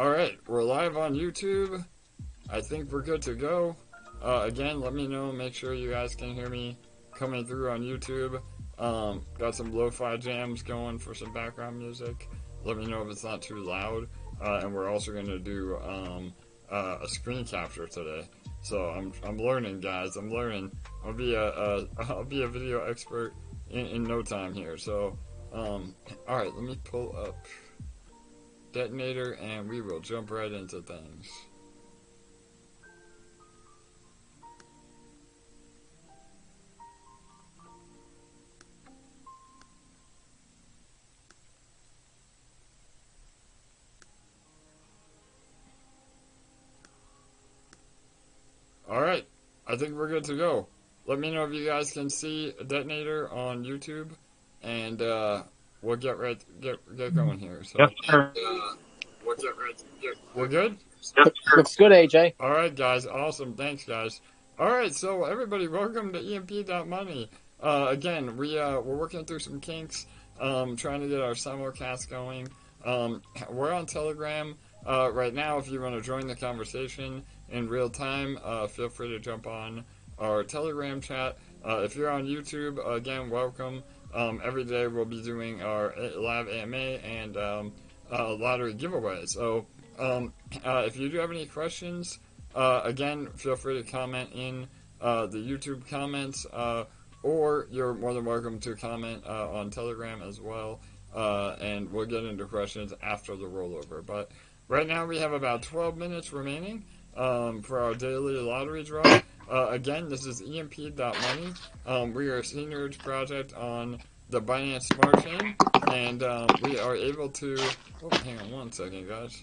Alright, we're live on YouTube. I think we're good to go. Again, let me know, make sure you guys can hear me coming through on YouTube. Got some lo-fi jams going for some background music. Let me know if it's not too loud. And we're also going to do a screen capture today. So I'm learning, guys. I'm learning. I'll be a video expert in no time here. So alright, let me pull up Detonator and we will jump right into things. Alright, I think we're good to go. Let me know if you guys can see Detonator on YouTube, and we'll get going here. So, Yes, sir. We're good? Looks good, AJ. Alright, guys, awesome. Thanks, guys. Alright, so everybody, welcome to EMP.Money. Again, we're working through some kinks, trying to get our simulcast going. We're on Telegram right now. If you want to join the conversation in real time, feel free to jump on our Telegram chat. If you're on YouTube, again, welcome. Every day we'll be doing our live AMA and lottery giveaway. So if you do have any questions, again, feel free to comment in the YouTube comments, or you're more than welcome to comment on Telegram as well, and we'll get into questions after the rollover. But right now we have about 12 minutes remaining for our daily lottery draw. Again, this is EMP.Money. We are a seigniorage project on the Binance Smart Chain, and we are able to... Oh, hang on one second, guys.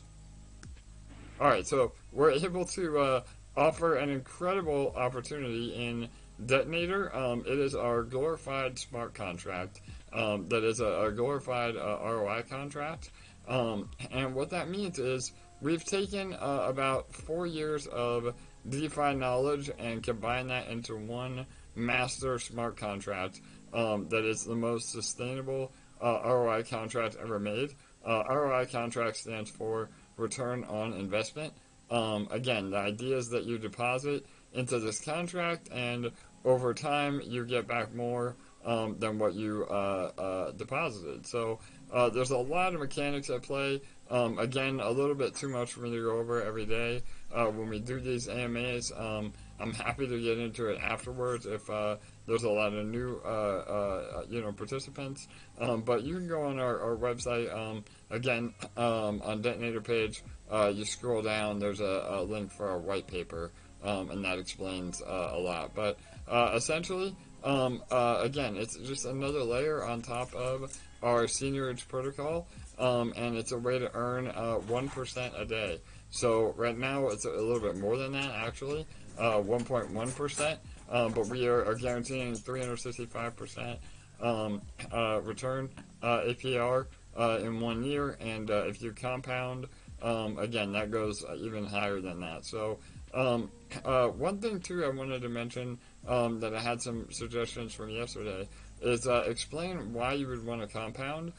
Alright, so we're able to offer an incredible opportunity in Detonator. It is our glorified smart contract. That is a glorified ROI contract. And what that means is we've taken about 4 years of DeFi knowledge and combined that into one master smart contract that is the most sustainable ROI contract ever made. ROI contract stands for return on investment. Again, the idea is that you deposit into this contract, and over time you get back more than what you deposited. So there's a lot of mechanics at play. Again, a little bit too much for me to go over every day when we do these AMAs. I'm happy to get into it afterwards if there's a lot of new participants. But you can go on our website. Again, on Detonator page, you scroll down, there's a link for our white paper, and that explains a lot. But essentially, again, it's just another layer on top of our seigniorage protocol, and it's a way to earn 1% a day. So right now it's a little bit more than that, actually, 1.1%, but we are guaranteeing 365% return APR in 1 year, and if you compound, again, that goes even higher than that. So one thing too I wanted to mention that I had some suggestions from yesterday is explain why you would want to compound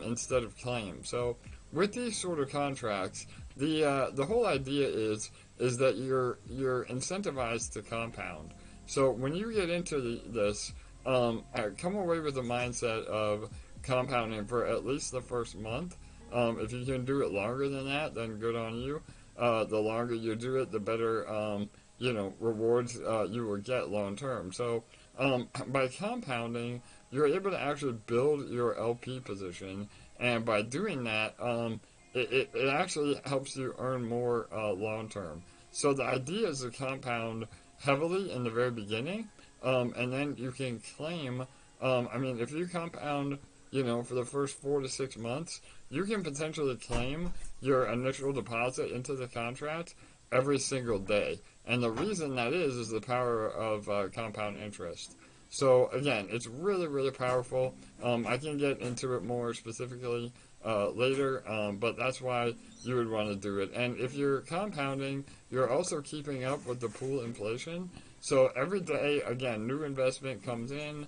instead of claim. So with these sort of contracts, the whole idea is that you're incentivized to compound. So when you get into this, come away with the mindset of compounding for at least the first month. If you can do it longer than that, then good on you. The longer you do it, the better rewards you will get long term. So by compounding, you're able to actually build your LP position, and by doing that, it actually helps you earn more long term. So the idea is to compound heavily in the very beginning, and then you can claim. If you compound, for the first 4 to 6 months, you can potentially claim your initial deposit into the contract every single day. And the reason that is the power of compound interest. So again, it's really, really powerful. I can get into it more specifically later, but that's why you would want to do it. And if you're compounding, you're also keeping up with the pool inflation. So every day, again, new investment comes in,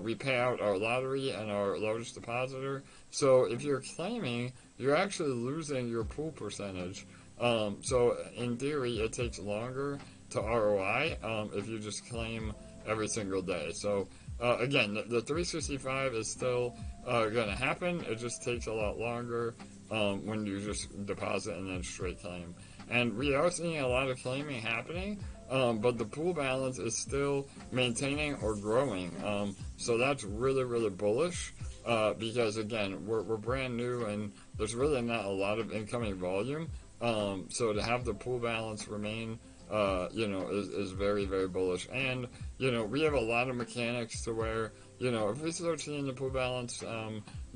we pay out our lottery and our largest depositor. So if you're claiming, you're actually losing your pool percentage. So in theory, it takes longer to ROI if you just claim every single day. So again, the 365 is still going to happen. It just takes a lot longer when you just deposit and then straight claim. And we are seeing a lot of claiming happening, but the pool balance is still maintaining or growing. So that's really, really bullish because, again, we're brand new and there's really not a lot of incoming volume. So to have the pool balance remain, is very, very bullish. And, we have a lot of mechanics to where, if we start seeing the pool balance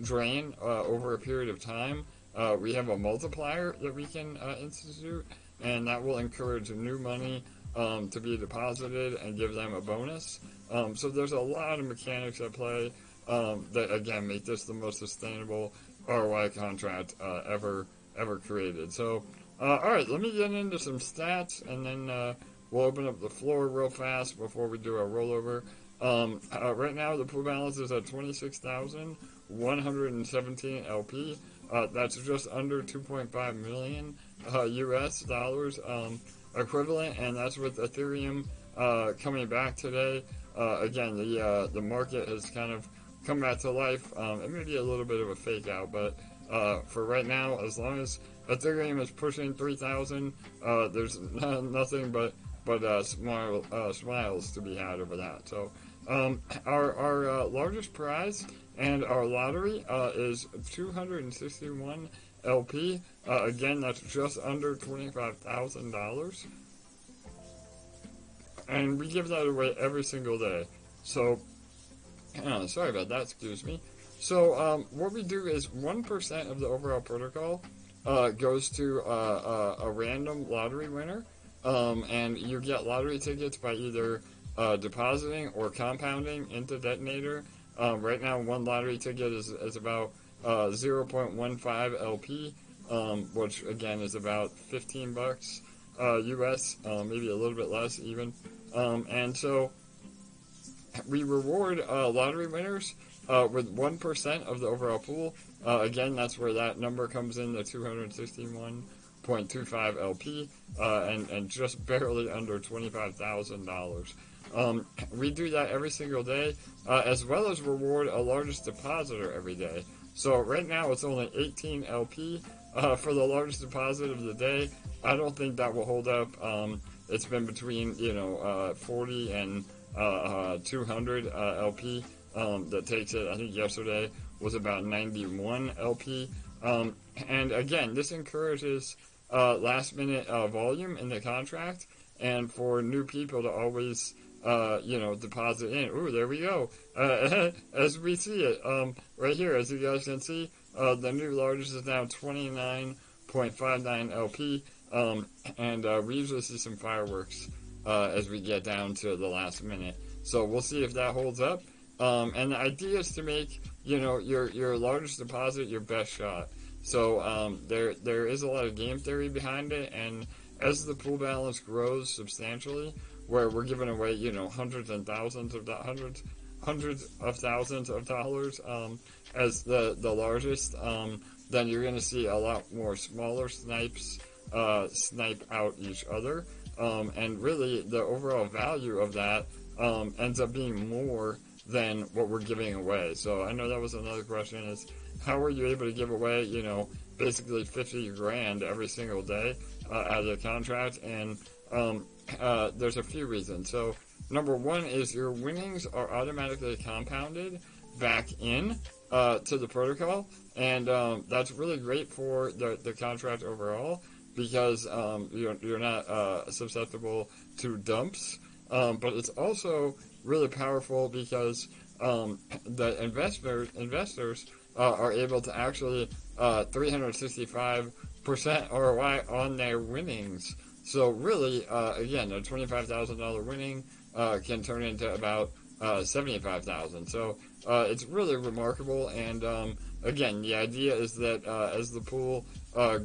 drain over a period of time, we have a multiplier that we can institute, and that will encourage new money to be deposited and give them a bonus. So there's a lot of mechanics at play that, again, make this the most sustainable ROI contract ever created. So, all right, let me get into some stats, and then we'll open up the floor real fast before we do our rollover. Right now, the pool balance is at 26,117 LP. That's just under 2.5 million US dollars equivalent, and that's with Ethereum coming back today. Again, the market has kind of come back to life. It may be a little bit of a fake out, but for right now, as long as Ethereum is pushing 3,000, there's nothing but smiles to be had over that. So our largest prize and our lottery is 261 LP. Again, that's just under $25,000. And we give that away every single day. So, sorry about that, excuse me. So, what we do is 1% of the overall protocol goes to a random lottery winner. And you get lottery tickets by either depositing or compounding into Detonator. Right now, one lottery ticket is about 0.15 LP, which again is about $15 US, maybe a little bit less even. And so we reward lottery winners with 1% of the overall pool. Again, that's where that number comes in, the 261.25 LP, and just barely under $25,000. We do that every single day, as well as reward a largest depositor every day. So right now it's only 18 LP for the largest deposit of the day. I don't think that will hold up. It's been between 40 and 200 LP that takes it. I think yesterday was about 91 LP. And again, this encourages last minute volume in the contract, and for new people to always deposit in. Ooh, there we go. As we see it, right here, as you guys can see, the new largest is now 29.59 LP, and we usually see some fireworks as we get down to the last minute. So we'll see if that holds up. And the idea is to make, your largest deposit your best shot. So there is a lot of game theory behind it, and as the pool balance grows substantially, where we're giving away, hundreds of thousands of dollars as the largest, then you're going to see a lot more smaller snipes snipe out each other, and really the overall value of that ends up being more than what we're giving away. So I know that was another question, is how are you able to give away, basically 50 grand every single day out of the contract? And there's a few reasons. So number one is your winnings are automatically compounded back in to the protocol, and that's really great for the contract overall, because you're not susceptible to dumps, but it's also really powerful because the investors are able to actually 365% ROI on their winnings. So really, again, a $25,000 winning can turn into about $75,000. So it's really remarkable. And again, the idea is that as the pool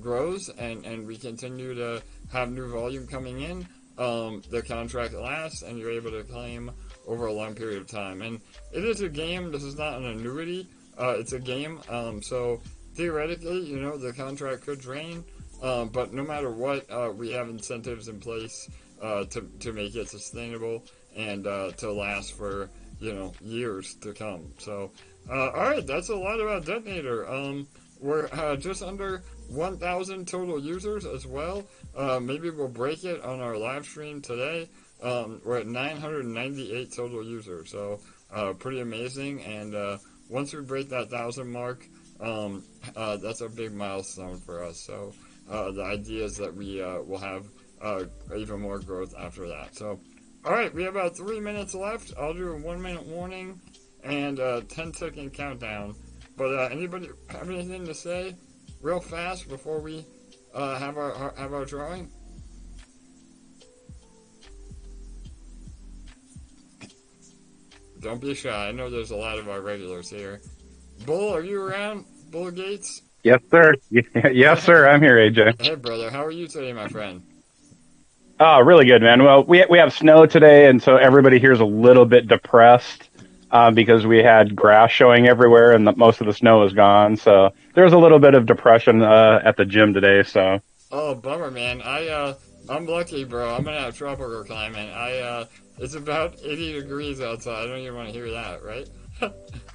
grows and we continue to have new volume coming in, the contract lasts, and you're able to claim over a long period of time. And it is a game. This is not an annuity. It's a game. So theoretically, you know, the contract could drain. But no matter what, we have incentives in place to make it sustainable and to last for, you know, years to come. So, all right, that's a lot about Detonator. We're just under 1,000 total users as well. Maybe we'll break it on our live stream today. We're at 998 total users, so pretty amazing. And once we break that 1,000 mark, that's a big milestone for us. So the idea is that we will have even more growth after that. So, all right, we have about 3 minutes left. I'll do a 1 minute warning and a 10-second countdown. But anybody have anything to say real fast before we have our drawing? Don't be shy. I know there's a lot of our regulars here. Bull, are you around? Bull Gates? Yes, sir. Yes, sir. I'm here, AJ. Hey, brother. How are you today, my friend? Oh, really good, man. Well, we have snow today, and so everybody here is a little bit depressed because we had grass showing everywhere, and most of the snow is gone. So there's a little bit of depression at the gym today. So. Oh, bummer, man. I'm lucky, bro. I'm gonna have tropical climate. It's about 80 degrees outside. I don't even want to hear that, right?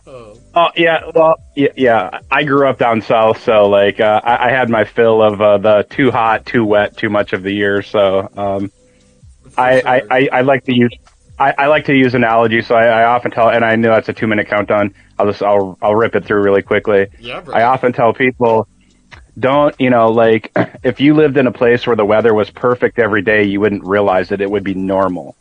Oh, yeah. Well, yeah. I grew up down south, so like I had my fill of the too hot, too wet, too much of the year. So I like to use I like to use analogy. So I often tell, and I know that's a 2 minute countdown. I'll rip it through really quickly. Yeah, bro. I often tell people, don't, you know, like if you lived in a place where the weather was perfect every day, you wouldn't realize it. It would be normal.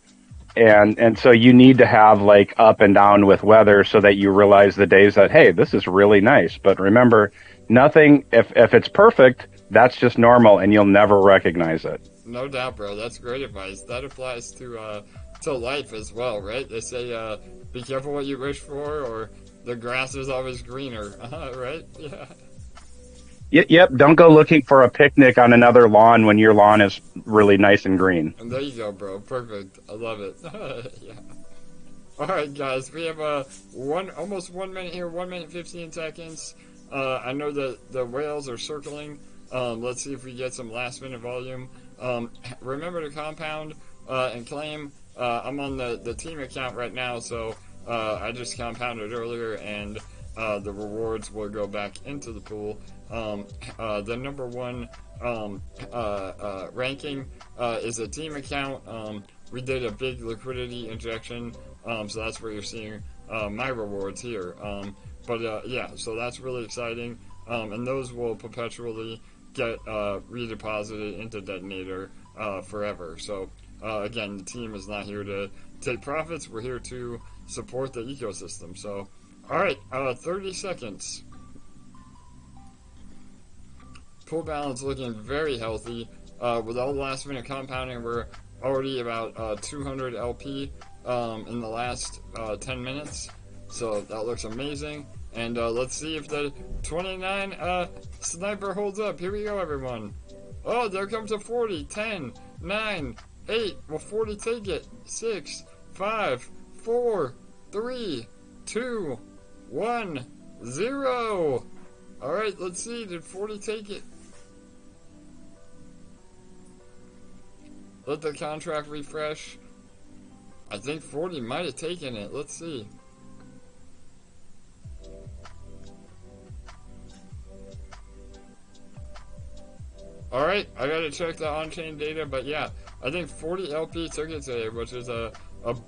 And so you need to have like up and down with weather so that you realize the days that, hey, this is really nice. But remember, nothing, if it's perfect, that's just normal and you'll never recognize it. No doubt, bro. That's great advice. That applies to life as well, right? They say, be careful what you wish for, or the grass is always greener, right? Yeah. Yep. Don't go looking for a picnic on another lawn when your lawn is really nice and green. And there you go, bro. Perfect. I love it. Yeah. All right, guys. We have almost 1 minute here. 1 minute 15 seconds. I know that the whales are circling. Let's see if we get some last minute volume. Remember to compound and claim. I'm on the team account right now, so I just compounded earlier, and the rewards will go back into the pool. The number one ranking is a team account. We did a big liquidity injection, so that's where you're seeing my rewards here. Yeah, so that's really exciting, and those will perpetually get redeposited into Detonator forever. So again, the team is not here to take profits. We're here to support the ecosystem. So, all right, 30 seconds. Pool balance looking very healthy. With all the last minute compounding, we're already about 200 LP in the last 10 minutes. So that looks amazing. And let's see if the 29 sniper holds up. Here we go, everyone. Oh, there comes a 40. 10, 9, 8. Will 40 take it? 6, 5, 4, 3, 2, 1, 0. All right, let's see. Did 40 take it? Let the contract refresh. I think 40 might have taken it. Let's see. Alright, I gotta check the on-chain data, but yeah, I think 40 LP took it today, which is a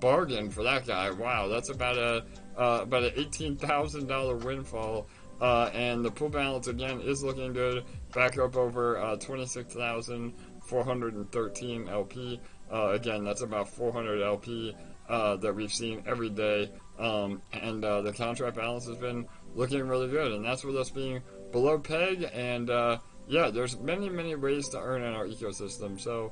bargain for that guy. Wow, that's about an $18,000 windfall. And the pool balance again is looking good, back up over 26,413 LP. Again, that's about 400 LP that we've seen every day. And the contract balance has been looking really good, and that's with us being below peg. And yeah, there's many ways to earn in our ecosystem. So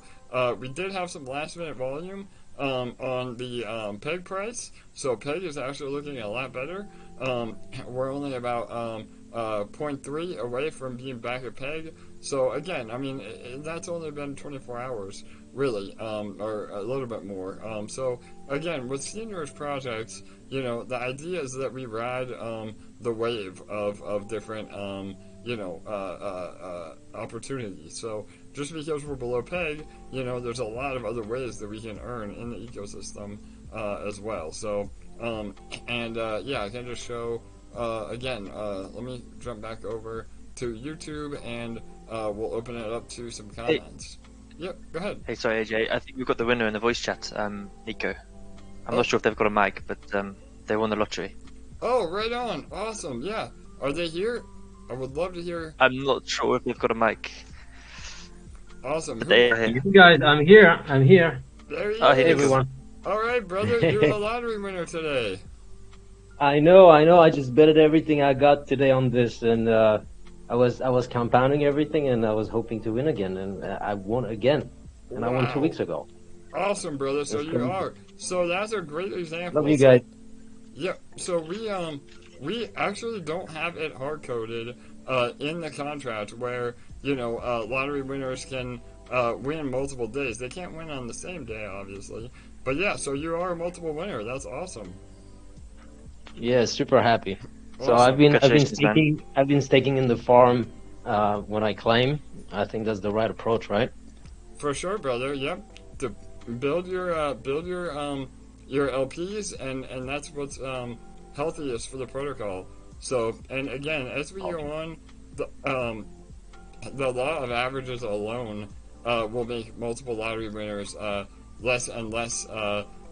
we did have some last minute volume on the peg price. So peg is actually looking a lot better. We're only about 0.3 away from being back at PEG. So again, I mean, that's only been 24 hours, really, or a little bit more. So again, with seigniorage projects, you know, the idea is that we ride the wave of different, you know, opportunities. So just because we're below PEG, you know, there's a lot of other ways that we can earn in the ecosystem as well. So, yeah, I can just show, again, let me jump back over to YouTube and we'll open it up to some comments. Hey. Yep, go ahead. Hey, sorry, AJ. I think we've got the winner in the voice chat, Nico. I'm not sure if they've got a mic, but they won the lottery. Oh, right on. Awesome. Yeah. Are they here? I would love to hear. I'm not sure if they've got a mic. Awesome. They are here. You guys, I'm here. There you are. Hey, everyone. All right, brother. You're the lottery winner today. I know. I just betted everything I got today on this, and I was compounding everything, and I was hoping to win again, and I won again, and wow. I won 2 weeks ago. Awesome, brother. So you are. So that's a great example. Love you guys. Yeah. So we actually don't have it hard coded in the contract where, you know, lottery winners can win multiple days. They can't win on the same day, obviously. But yeah, so you are a multiple winner. That's awesome. Yeah, super happy. Awesome. So I've been staking in the farm when I claim. I think that's the right approach, right? For sure, brother. Yep. To build your LPs, and that's what's healthiest for the protocol. So, and again, as we go on, the law of averages alone will make multiple lottery winners less and less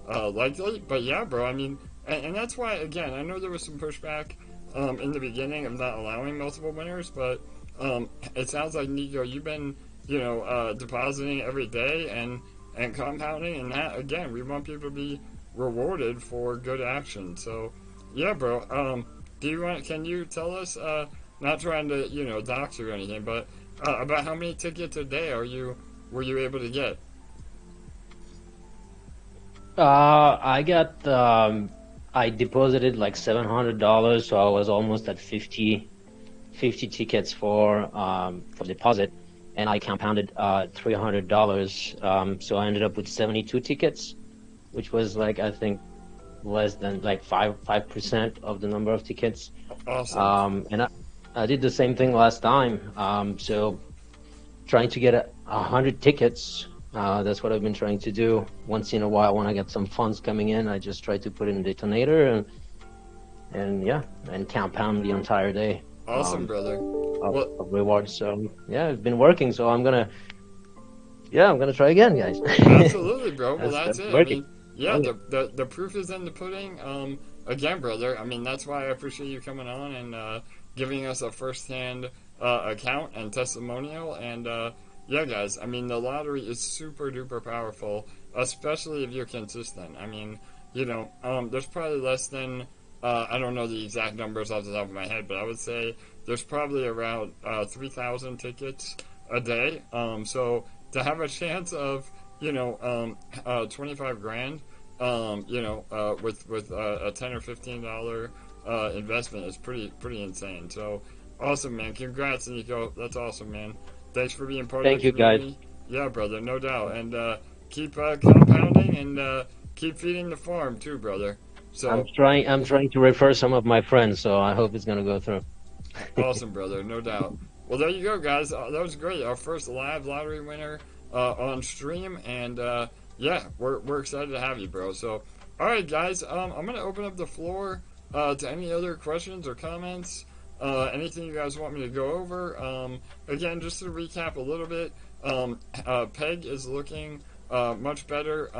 likely. But yeah, bro, I mean, and that's why, again, I know there was some pushback in the beginning of not allowing multiple winners, but it sounds like, Nico, you've been, you know, depositing every day and compounding, and that, again, we want people to be rewarded for good action. So yeah, bro, can you tell us, not trying to, you know, dox you or anything, but about how many tickets a day were you able to get? I deposited like $700, so I was almost at 50 tickets for deposit, and I compounded $300. So I ended up with 72 tickets, which was like, I think, less than like 5% of the number of tickets. Awesome. And I did the same thing last time. So trying to get 100 tickets. That's what I've been trying to do. Once in a while, when I get some funds coming in, I just try to put in Detonator and compound the entire day. Awesome, brother. Of rewards. So yeah, it's been working. So I'm gonna try again, guys. Absolutely, bro. Well, that's it. Working. I mean, yeah, the proof is in the pudding. Again, brother, I mean, that's why I appreciate you coming on and giving us a first-hand account and testimonial. And yeah, guys, I mean, the lottery is super duper powerful, especially if you're consistent. I mean, you know, there's probably less than I don't know the exact numbers off the top of my head, but I would say there's probably around 3,000 tickets a day. So to have a chance of, you know, 25 grand, you know, with a $10 or $15 investment is pretty insane. So awesome, man. Congrats, Nico. That's awesome, man. Thanks for being part of the community. Guys. Yeah, brother, no doubt. And keep compounding and keep feeding the farm too, brother. So I'm trying to refer some of my friends, so I hope it's gonna go through. Awesome, brother, no doubt. Well, there you go, guys. That was great. Our first live lottery winner on stream, and yeah, we're excited to have you, bro. So, all right, guys, I'm gonna open up the floor to any other questions or comments. Anything you guys want me to go over. Again, just to recap a little bit, PEG is looking much better.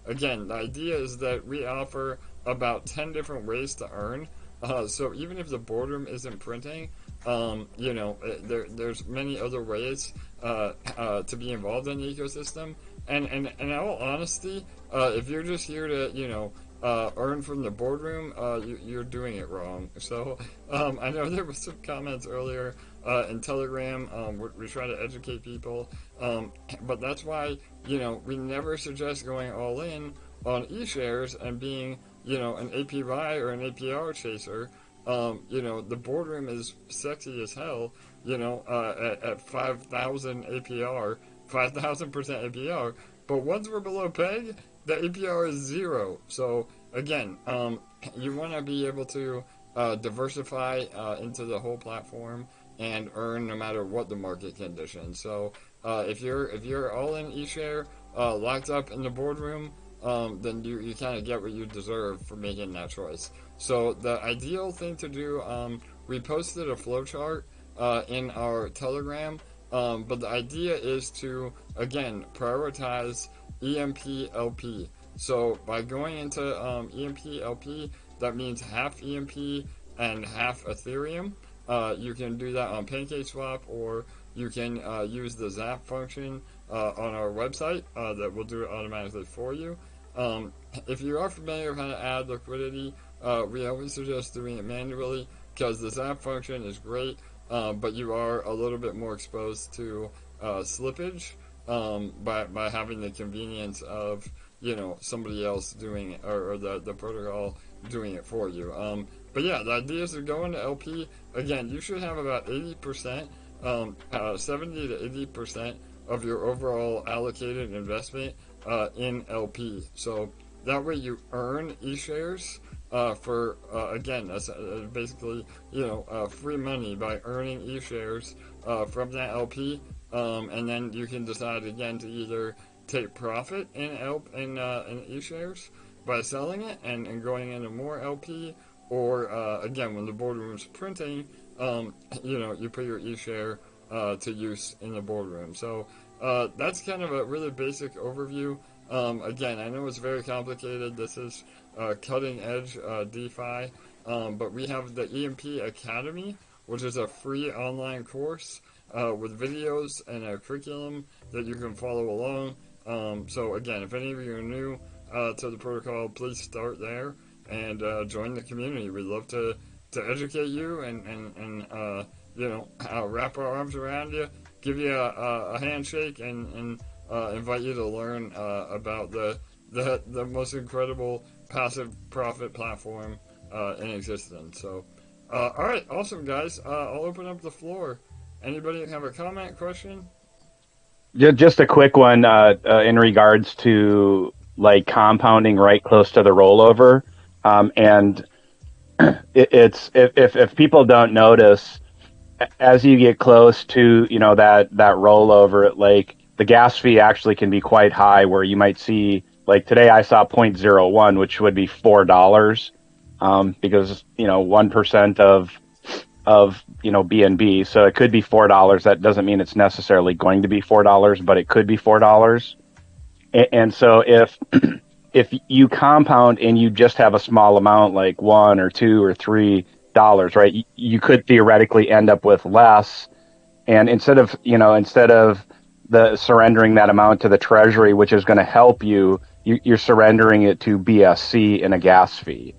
Again, the idea is that we offer about 10 different ways to earn. So even if the boardroom isn't printing, you know, there's many other ways to be involved in the ecosystem. And in all honesty, if you're just here to, you know, earn from the boardroom, you're doing it wrong. So I know there was some comments earlier in Telegram. We try to educate people, but that's why, you know, we never suggest going all in on e-shares and being, you know, an APY or an APR chaser, the boardroom is sexy as hell, at 5,000 APR, 5,000% APR. But once we're below peg, the APR is 0. So again, you want to be able to diversify into the whole platform and earn no matter what the market conditions. So if you're all in eShare, locked up in the boardroom, then you kind of get what you deserve for making that choice. So the ideal thing to do, we posted a flowchart in our Telegram, but the idea is to, again, prioritize EMP LP. So by going into EMP LP, that means half EMP and half Ethereum. You can do that on PancakeSwap, or you can use the Zap function on our website that will do it automatically for you. If you are familiar with how to add liquidity, we always suggest doing it manually because the Zap function is great, but you are a little bit more exposed to slippage by having the convenience of somebody else doing it, or the protocol doing it for you. But yeah, the idea is to go into LP. Again, you should have about 80%, 70 to 80% of your overall allocated investment in LP. So that way you earn eShares for, again, that's basically, free money by earning eShares from that LP. And then you can decide again to either take profit in eShares by selling it and going into more LP, or again, when the boardroom's printing, you put your eShare to use in the boardroom. So that's kind of a really basic overview. Again, I know it's very complicated. This is cutting edge DeFi, but we have the EMP Academy, which is a free online course with videos and a curriculum that you can follow along. So again, if any of you are new to the protocol, please start there and join the community. We'd love to educate you and wrap our arms around you, give you a handshake, and invite you to learn about the most incredible passive profit platform in existence. So, all right, awesome, guys. I'll open up the floor. Anybody have a comment, question? Just a quick one in regards to like compounding right close to the rollover, and it's if people don't notice, as you get close to that rollover, like the gas fee actually can be quite high, where you might see, like today I saw 0.01, which would be $4, because 1% of BNB, so it could be $4. That doesn't mean it's necessarily going to be $4, but it could be $4. And so if you compound and you just have a small amount, like $1 or $2 or $3, right, you could theoretically end up with less. And instead of the surrendering that amount to the treasury, which is going to help you, you're surrendering it to BSC in a gas fee.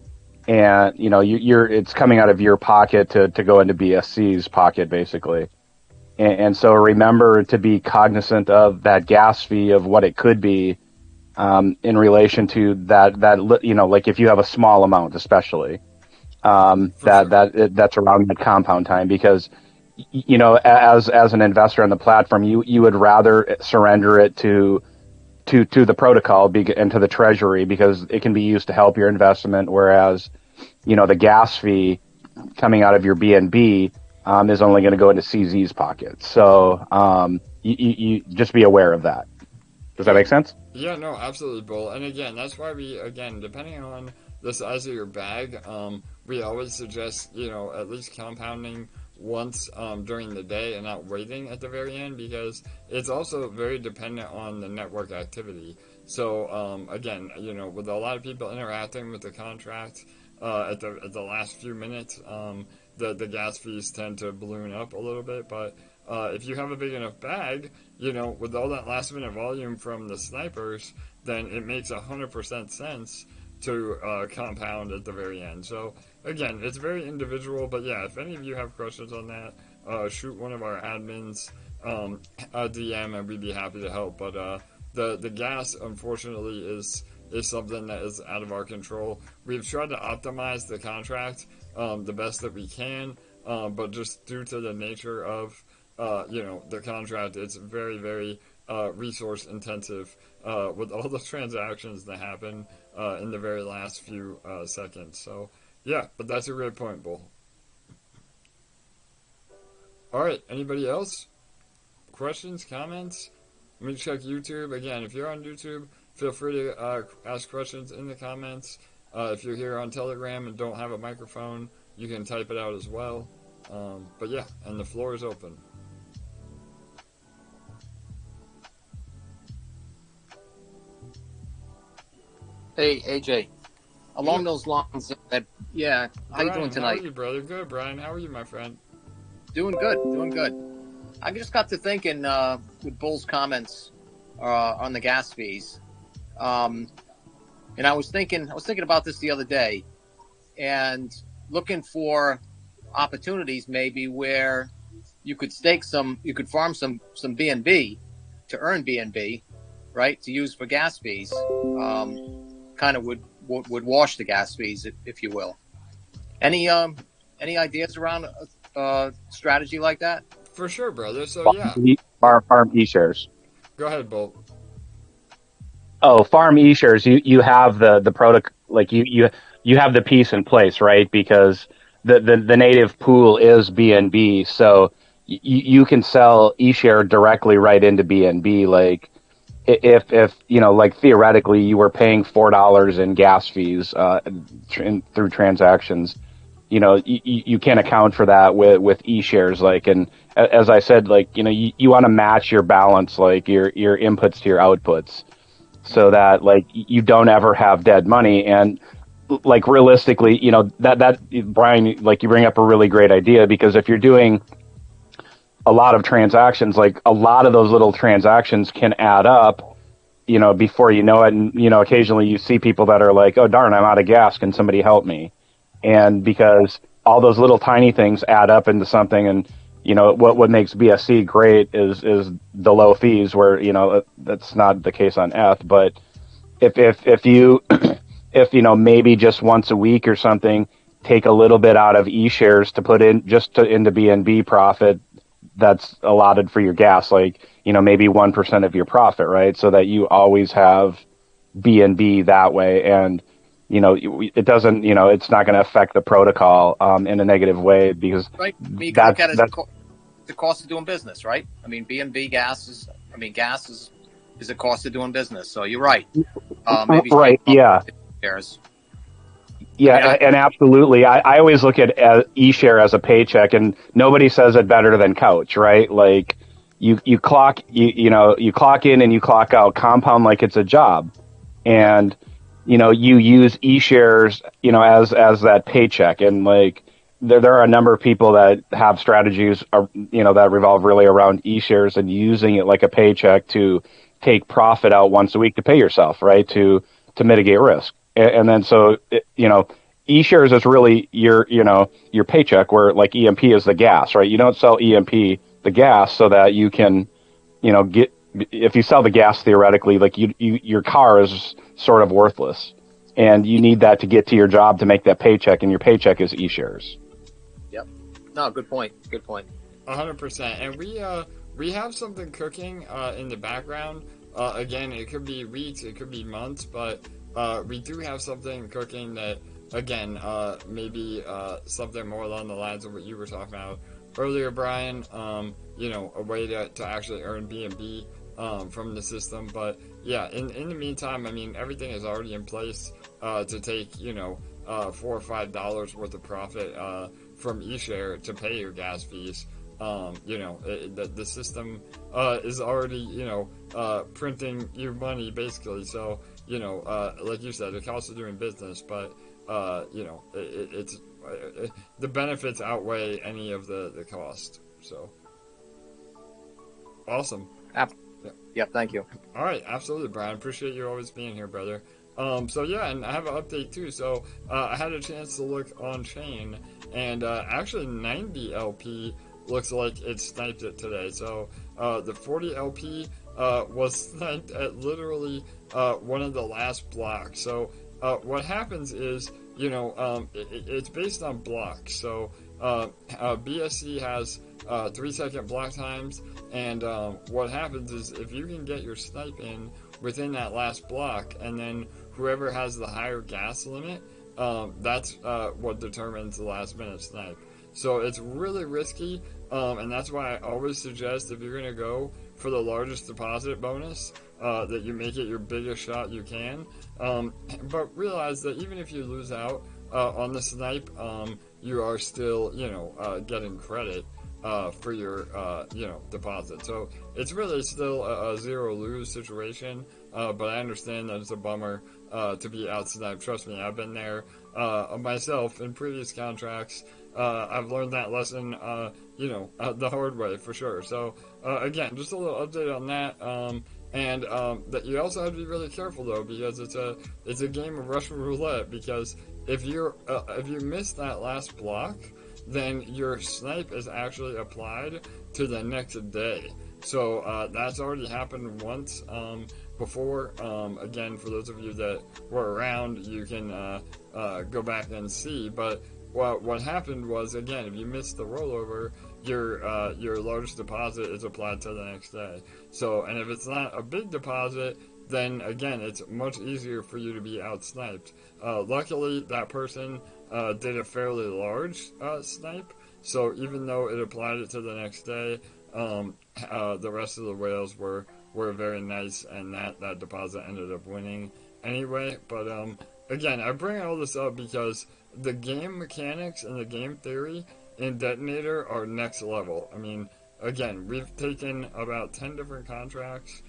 And it's coming out of your pocket to go into BSC's pocket, basically. And so remember to be cognizant of that gas fee, of what it could be in relation to that like if you have a small amount, especially that's around that compound time, because as an investor on the platform, you would rather surrender it to the protocol and to the treasury, because it can be used to help your investment, whereas the gas fee coming out of your BNB is only going to go into CZ's pocket. So you just be aware of that. Does that make sense? Yeah, no, absolutely, Bull. And again, that's why depending on the size of your bag, we always suggest at least compounding once during the day and not waiting at the very end, because it's also very dependent on the network activity. So again, with a lot of people interacting with the contract at the last few minutes, the gas fees tend to balloon up a little bit. But if you have a big enough bag, with all that last minute volume from the snipers, then it makes 100% sense to compound at the very end. So again, it's very individual, but yeah, if any of you have questions on that, shoot one of our admins a DM, and we'd be happy to help. But the gas, unfortunately, is something that is out of our control. We've tried to optimize the contract the best that we can. But just due to the nature of the contract, it's very, very resource intensive with all the transactions that happen in the very last few seconds. So yeah, but that's a great point, Bull. All right, anybody else? Questions, comments? Let me check YouTube. Again, if you're on YouTube, feel free to ask questions in the comments. If you're here on Telegram and don't have a microphone, you can type it out as well. But yeah, and the floor is open. Hey, AJ. Along those lines, how you doing tonight? How are you, brother? Good, Brian. How are you, my friend? Doing good. I just got to thinking with Bull's comments on the gas fees, and I was thinking about this the other day, and looking for opportunities maybe where you could farm some BNB to earn BNB, right? To use for gas fees, kind of would wash the gas fees, if you will. Any ideas around a strategy like that? For sure, brother. So yeah, farm e-shares. Go ahead, Bolt. Oh, farm e-shares. You have the product, like you have the piece in place, right? Because the native pool is BNB, so you can sell e-share directly right into BNB. Like if like theoretically you were paying $4 in gas fees through transactions, you can't account for that with e-shares. Like, and as I said, like, you want to match your balance, like your inputs to your outputs, so that like you don't ever have dead money. And like realistically, that Brian, like you bring up a really great idea, because if you're doing a lot of transactions, like a lot of those little transactions can add up, before you know it. And, occasionally you see people that are like, oh darn, I'm out of gas. Can somebody help me? And because all those little tiny things add up into something, and what makes BSC great is the low fees, where that's not the case on ETH. But if you maybe just once a week or something, take a little bit out of e-shares to put in into BNB profit that's allotted for your gas, like maybe 1% of your profit, right? So that you always have BNB that way. And it doesn't, it's not going to affect the protocol in a negative way, because right. You can look at it as the cost of doing business, right? I mean, BNB gas is a cost of doing business. So you're right. Maybe right. Yeah. Yeah, and absolutely. I always look at eShare as a paycheck, and nobody says it better than Couch, right? Like you clock you clock in and you clock out, compound like it's a job, and you use eShares as that paycheck. And like there are a number of people that have strategies that revolve really around eShares and using it like a paycheck to take profit out once a week to pay yourself, right? To mitigate risk. And then so eShares is really your paycheck, where like EMP is the gas, right? You don't sell EMP the gas so that you can get, if you sell the gas theoretically, like your car is sort of worthless, and you need that to get to your job to make that paycheck, and your paycheck is eShares. Yep. No, good point. 100%. And we have something cooking in the background. Again, it could be weeks, it could be months, but we do have something cooking that, again, maybe something more along the lines of what you were talking about earlier, Brian. A way to actually earn BNB from the system. But yeah, in the meantime, I mean, everything is already in place to take $4 or $5 worth of profit from eShare to pay your gas fees. The system is already printing you money, basically. So like you said, the cost of doing business, but it's the benefits outweigh any of the cost. So awesome. Yeah, thank you. All right, absolutely, Brian. Appreciate you always being here, brother. So yeah, and I have an update too. So I had a chance to look on chain, and actually 90 LP looks like it sniped it today. So the 40 LP was sniped at literally one of the last blocks. So what happens is it's based on blocks. So BSC has 3-second block times, and what happens is if you can get your snipe in within that last block, and then whoever has the higher gas limit, that's what determines the last minute snipe. So it's really risky, and that's why I always suggest, if you're going to go for the largest deposit bonus, that you make it your biggest shot you can. But realize that even if you lose out on the snipe, you are still, getting credit for your, deposit. So it's really still a zero-lose situation, but I understand that it's a bummer to be out-sniped. Trust me, I've been there myself in previous contracts. I've learned that lesson, the hard way, for sure. So, again, just a little update on that. And that you also have to be really careful, though, because it's a game of Russian roulette. Because if you miss that last block, then your snipe is actually applied to the next day. So that's already happened once before. Again, for those of you that were around, you can go back and see. But what happened was, again, if you missed the rollover, your largest deposit is applied to the next day. So, and if it's not a big deposit, then again, it's much easier for you to be out-sniped. Luckily, that person did a fairly large snipe, so even though it applied it to the next day, the rest of the whales were very nice, and that deposit ended up winning anyway. But again, I bring all this up because the game mechanics and the game theory in Detonator are next level. I mean, again, we've taken about 10 different contracts,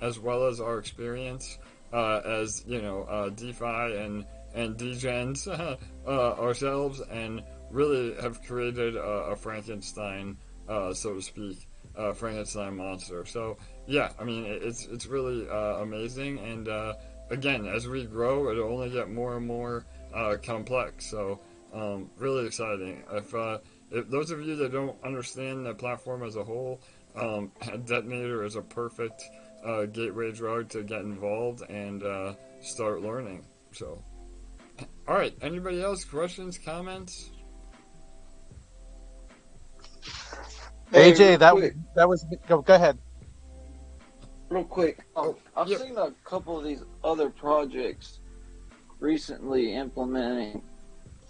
as well as our experience as DeFi and degens ourselves, and really have created a Frankenstein, so to speak, Frankenstein monster. So yeah, I mean, it's really amazing, and again, as we grow, it'll only get more and more complex. So really exciting. If those of you that don't understand the platform as a whole, Detonator is a perfect gateway drug to get involved and start learning. So, all right. Anybody else? Questions? Comments? AJ, that was go ahead. Real quick, I've yep. seen a couple of these other projects recently implementing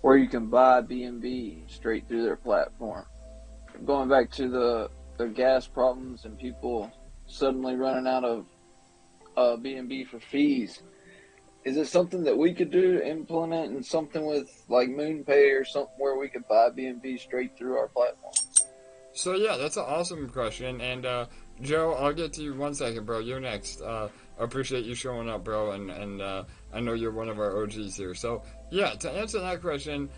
where you can buy BNB straight through their platform. Going back to the gas problems and people suddenly running out of BNB for fees, is it something that we could do to implement in something with like MoonPay or something where we could buy BNB straight through our platform? So yeah, that's an awesome question, and Joe, I'll get to you 1 second, bro. You're next. I appreciate you showing up, bro, and I know you're one of our OGs here. So yeah, to answer that question,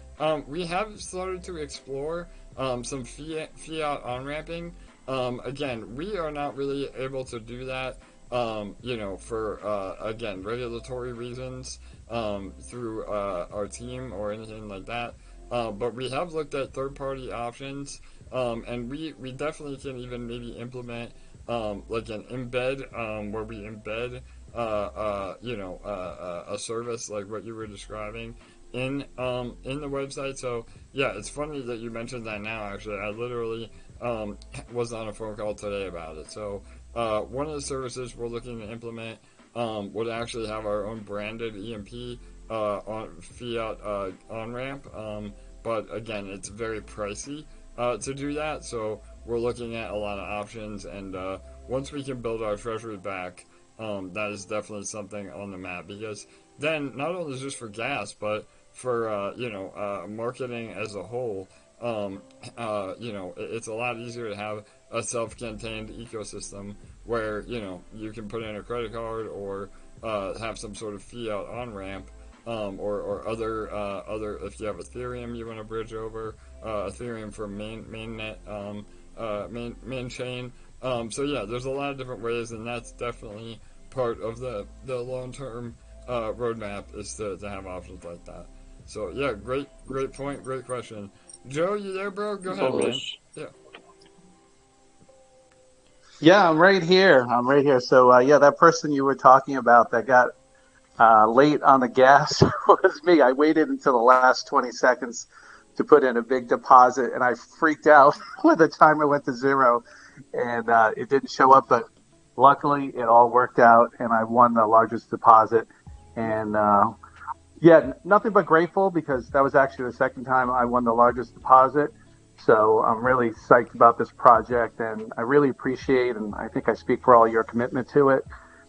we have started to explore some fiat on-ramping. Again, we are not really able to do that, for, again, regulatory reasons, through our team or anything like that. But we have looked at third-party options, and we definitely can even maybe implement like an embed, where we embed a service like what you were describing in the website. So yeah, it's funny that you mentioned that now. Actually, I literally was on a phone call today about it. So one of the services we're looking to implement would actually have our own branded EMP on fiat on ramp. But again, it's very pricey to do that. So we're looking at a lot of options, and once we can build our treasury back, that is definitely something on the map, because then not only just for gas, but for marketing as a whole, it's a lot easier to have a self-contained ecosystem where you can put in a credit card or have some sort of fiat on ramp, or other if you have Ethereum you want to bridge over Ethereum for mainnet main chain. So yeah, there's a lot of different ways, and that's definitely part of the long-term roadmap, is to have options like that. So yeah, great point, great question. Joe, you there, bro? Go ahead, man. Yeah. Yeah, I'm right here. So yeah, that person you were talking about that got late on the gas was me. I waited until the last 20 seconds to put in a big deposit, and I freaked out when the timer went to zero, and it didn't show up. But luckily, it all worked out, and I won the largest deposit. And yeah, nothing but grateful, because that was actually the second time I won the largest deposit. So I'm really psyched about this project, and I really appreciate, and I think I speak for all your commitment to it,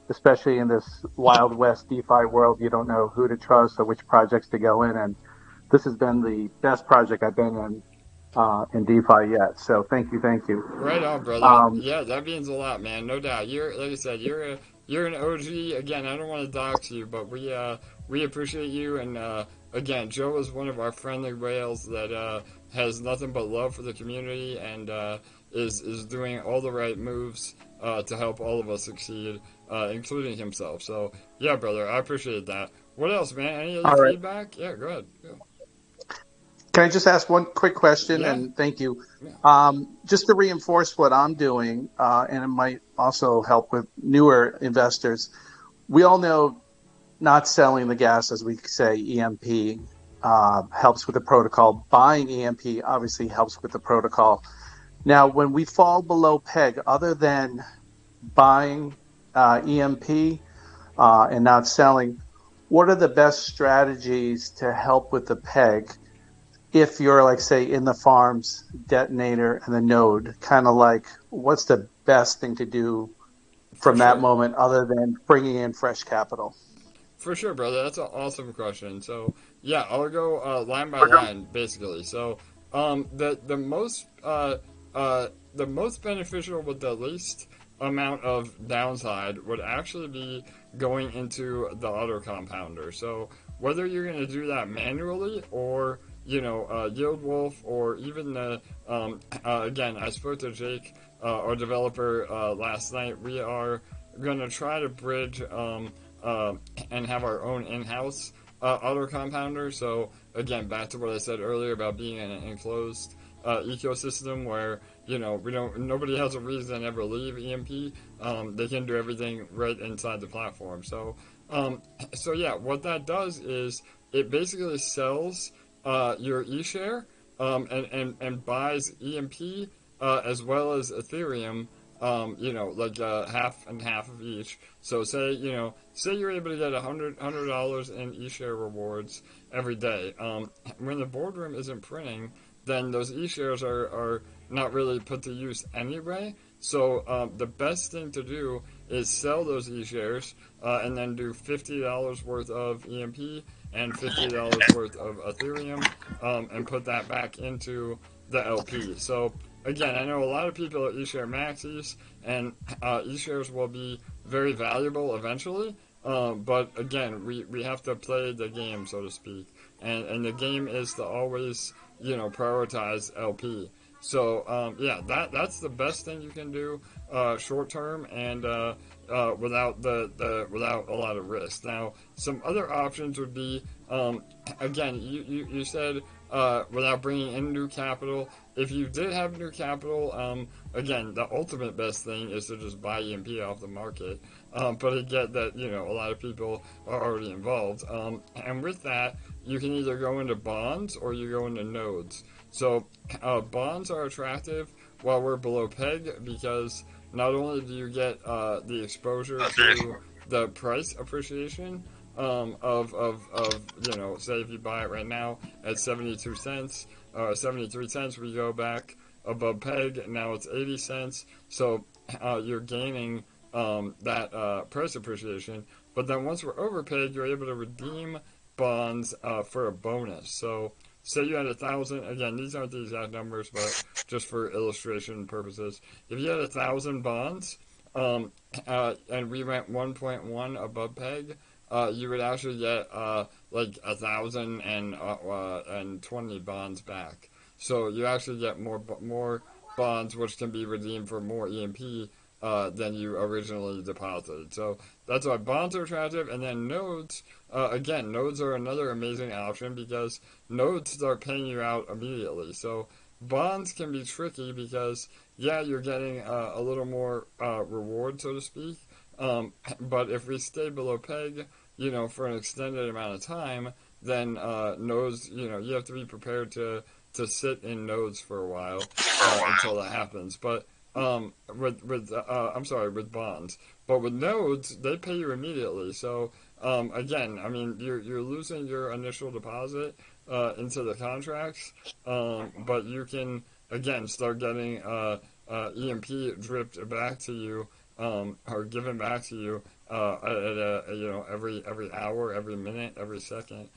especially in this Wild West DeFi world. You don't know who to trust or which projects to go in, and this has been the best project I've been in DeFi yet. So thank you. Right on, brother. Yeah, that means a lot, man. No doubt. You're, like I said, you're an OG. Again, I don't want to dox you, but we appreciate you. And again, Joe is one of our friendly whales that has nothing but love for the community, and is doing all the right moves to help all of us succeed, including himself. So yeah, brother, I appreciate that. What else, man? Any other feedback? Yeah, go ahead. Go. Can I just ask one quick question? Yeah. And thank you. Yeah. Just to reinforce what I'm doing, and it might also help with newer investors. We all know not selling the gas, as we say, EMP, helps with the protocol. Buying EMP obviously helps with the protocol. Now, when we fall below PEG, other than buying EMP and not selling, what are the best strategies to help with the PEG if you're, like, say, in the farms, Detonator, and the node? Kind of like, what's the best thing to do from that moment other than bringing in fresh capital? For sure, brother. That's an awesome question. So yeah, I'll go line by line, basically. So the most beneficial with the least amount of downside would actually be going into the auto compounder. So whether you're going to do that manually, or 𝘰𝘩𝘢𝘯𝘯, or even the again, I spoke to Jake, our developer, last night. We are going to try to bridge and have our own in-house auto compounder. So again, back to what I said earlier about being in an enclosed ecosystem where nobody has a reason to ever leave EMP. They can do everything right inside the platform. So yeah, what that does is it basically sells your eShare and buys EMP as well as Ethereum. Like half and half of each. So say you're able to get $100 in eShare rewards every day. When the boardroom isn't printing, then those eShares are not really put to use anyway. So the best thing to do is sell those eShares and then do $50 worth of EMP and $50 worth of Ethereum, and put that back into the LP. So again, I know a lot of people are eShare maxis, and eShares will be very valuable eventually. But again, we have to play the game, so to speak, and the game is to always prioritize LP. So yeah, that's the best thing you can do short term, and without without a lot of risk. Now, some other options would be again, you said without bringing in new capital. If you did have new capital, again, the ultimate best thing is to just buy EMP off the market. But I get that a lot of people are already involved, and with that, you can either go into bonds or you go into nodes. So bonds are attractive while we're below PEG, because not only do you get the exposure to the price appreciation of say if you buy it right now at 72 cents or 73 cents, we go back above PEG, now it's 80 cents. So you're gaining that price appreciation. But then once we're over PEG, you're able to redeem bonds for a bonus. So say you had 1,000, again, these aren't the exact numbers, but just for illustration purposes, if you had 1,000 bonds, and we went 1.1 above PEG, you would actually get like 1,020 bonds back. So you actually get more bonds, which can be redeemed for more EMP than you originally deposited. So that's why bonds are attractive. And then nodes, again, nodes are another amazing option, because nodes start paying you out immediately. So bonds can be tricky because, yeah, you're getting a little more reward, so to speak. But if we stay below PEG, for an extended amount of time, then nodes, you have to be prepared to sit in nodes for a while until that happens. But with bonds. But with nodes, they pay you immediately. So again, I mean, you're losing your initial deposit into the contracts, but you can again start getting EMP dripped back to you or given back to you every hour, every minute, every second,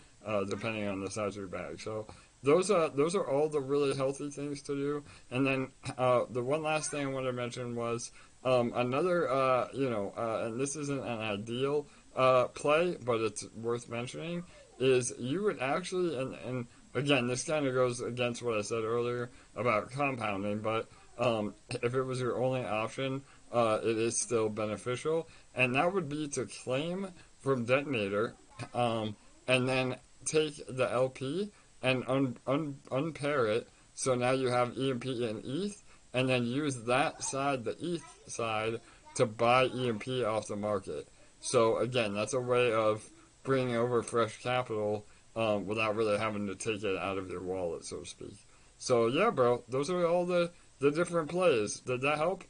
depending on the size of your bag. So those are all the really healthy things to do. And then the one last thing I wanted to mention was another, and this isn't an ideal play, but it's worth mentioning, is you would actually, and again, this kind of goes against what I said earlier about compounding, but if it was your only option, it is still beneficial, and that would be to claim from Detonator, and then take the LP and unpair it, so now you have EMP and ETH, and then use that side, the ETH side, to buy EMP off the market. So again, that's a way of bringing over fresh capital without really having to take it out of your wallet, so to speak. So yeah, bro, those are all the different plays. Did that help?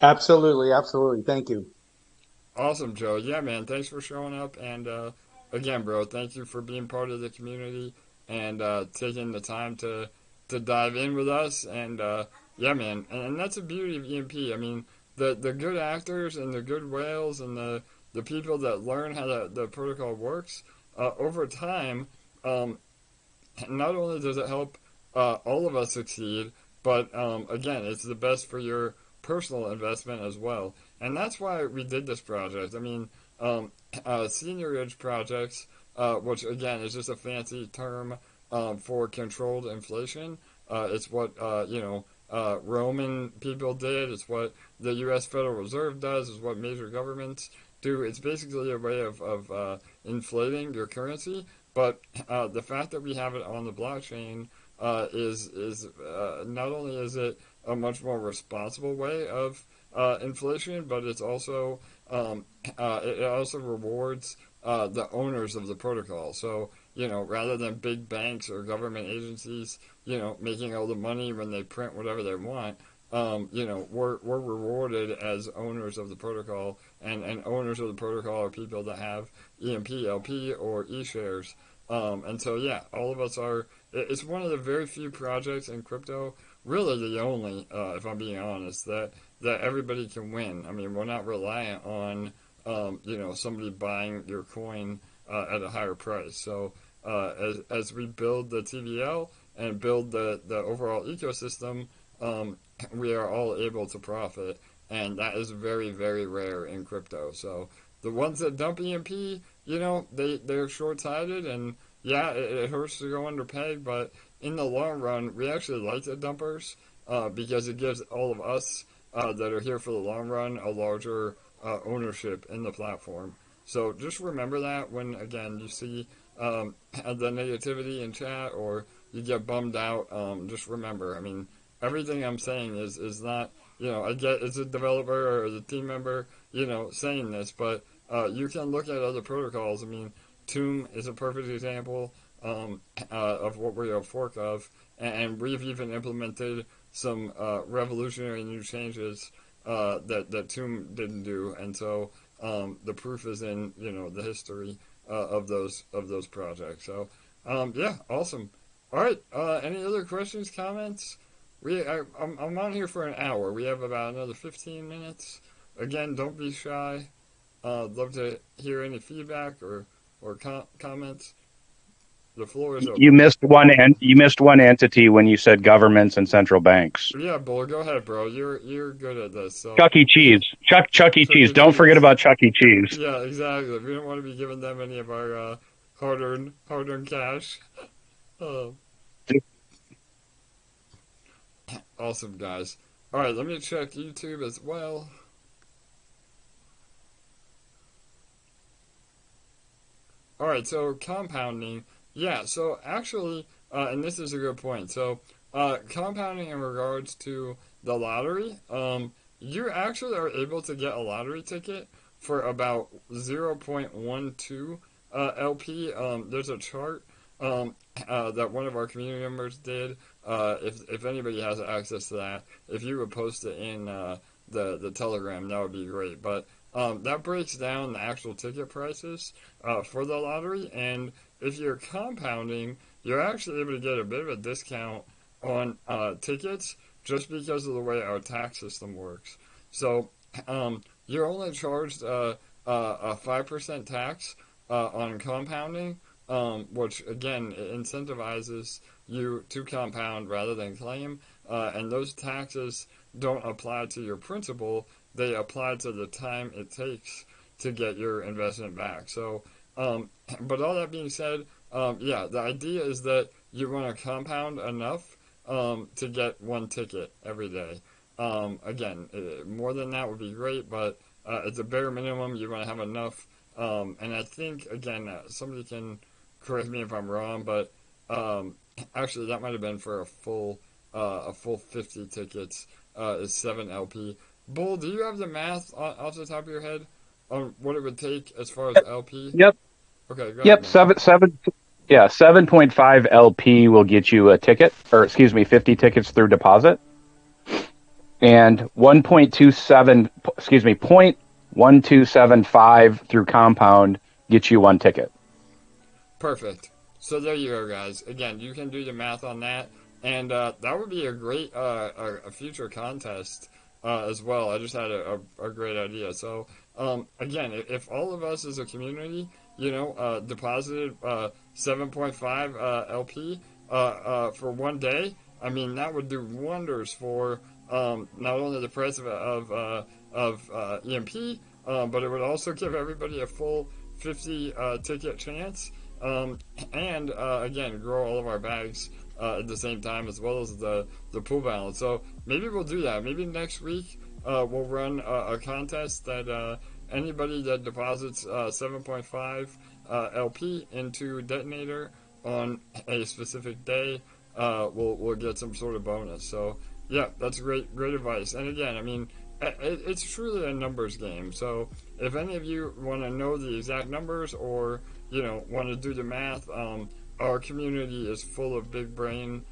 Absolutely. Thank you. Awesome, Joe. Yeah, man, thanks for showing up. And again, bro, thank you for being part of the community and taking the time to dive in with us. And yeah, man, and that's the beauty of EMP. I mean, the good actors and the good whales and the people that learn how the protocol works over time, not only does it help all of us succeed, but again, it's the best for your personal investment as well. And that's why we did this project. I mean, seigniorage projects, which again is just a fancy term for controlled inflation. It's what Roman people did. It's what the U.S. Federal Reserve does. It's what major governments do. It's basically a way of inflating your currency. But the fact that we have it on the blockchain is not only is it a much more responsible way of inflation, but it's also it also rewards the owners of the protocol. So rather than big banks or government agencies, making all the money when they print whatever they want, we're rewarded as owners of the protocol, and owners of the protocol are people that have EMP, LP, or E-shares. And so, yeah, all of us are, it's one of the very few projects in crypto, really the only, if I'm being honest, that everybody can win. I mean, we're not reliant on, somebody buying your coin at a higher price. So as we build the TVL and build the overall ecosystem, we are all able to profit, and that is very, very rare in crypto. So the ones that dump EMP, they're short-sighted, and yeah, it hurts to go under peg, but in the long run, we actually like the dumpers because it gives all of us that are here for the long run a larger ownership in the platform. So just remember that when, again, you see the negativity in chat or you get bummed out, just remember, I mean, everything I'm saying is not, I get it's a developer or the team member, saying this, but you can look at other protocols. I mean, Tomb is a perfect example of what we're a fork of, and we've even implemented some revolutionary new changes that Tomb didn't do, and so the proof is in the history of those projects. So yeah, awesome. All right, any other questions, comments? I'm on here for an hour. We have about another 15 minutes. Again, don't be shy. Love to hear any feedback or comments. The floor is open. You missed one entity when you said governments and central banks. Yeah, Bull, go ahead, bro. You're good at this. So. Chuck E. Cheese. Chuck E. Cheese. Don't forget about Chuck E. Cheese. Yeah, exactly. We don't want to be giving them any of our hard-earned cash. Awesome, guys. All right, let me check YouTube as well. All right, so compounding. Yeah, so actually, and this is a good point. So compounding in regards to the lottery, you actually are able to get a lottery ticket for about 0.12 LP. There's a chart that one of our community members did. If anybody has access to that, if you would post it in the Telegram, that would be great. But that breaks down the actual ticket prices for the lottery, and if you're compounding, you're actually able to get a bit of a discount on tickets just because of the way our tax system works. So you're only charged a 5% tax on compounding, which again incentivizes you to compound rather than claim, and those taxes don't apply to your principal, they apply to the time it takes to get your investment back. So, but all that being said, yeah, the idea is that you want to compound enough to get one ticket every day. Again, more than that would be great, but at the bare minimum, you want to have enough. And I think, again, somebody can correct me if I'm wrong, but actually that might have been for a full 50 tickets is 7 LP. Bull, do you have the math off the top of your head on what it would take as far as LP? Yep. Okay. Go yep. ahead, 7.5 LP will get you a ticket, or excuse me, 50 tickets through deposit, and 0.1275 through compound gets you one ticket. Perfect. So there you go, guys. Again, you can do the math on that, and that would be a great a future contest as well. I just had a great idea. So again, if all of us as a community, deposited 7.5 LP for one day, I mean that would do wonders for not only the price of EMP, but it would also give everybody a full 50 ticket chance. And again, grow all of our bags at the same time, as well as the pool balance. So maybe we'll do that. Maybe next week we'll run a contest that anybody that deposits 7.5 LP into Detonator on a specific day will get some sort of bonus. So yeah, that's great advice. And again, I mean, it's truly a numbers game. So if any of you want to know the exact numbers, or want to do the math, our community is full of big brain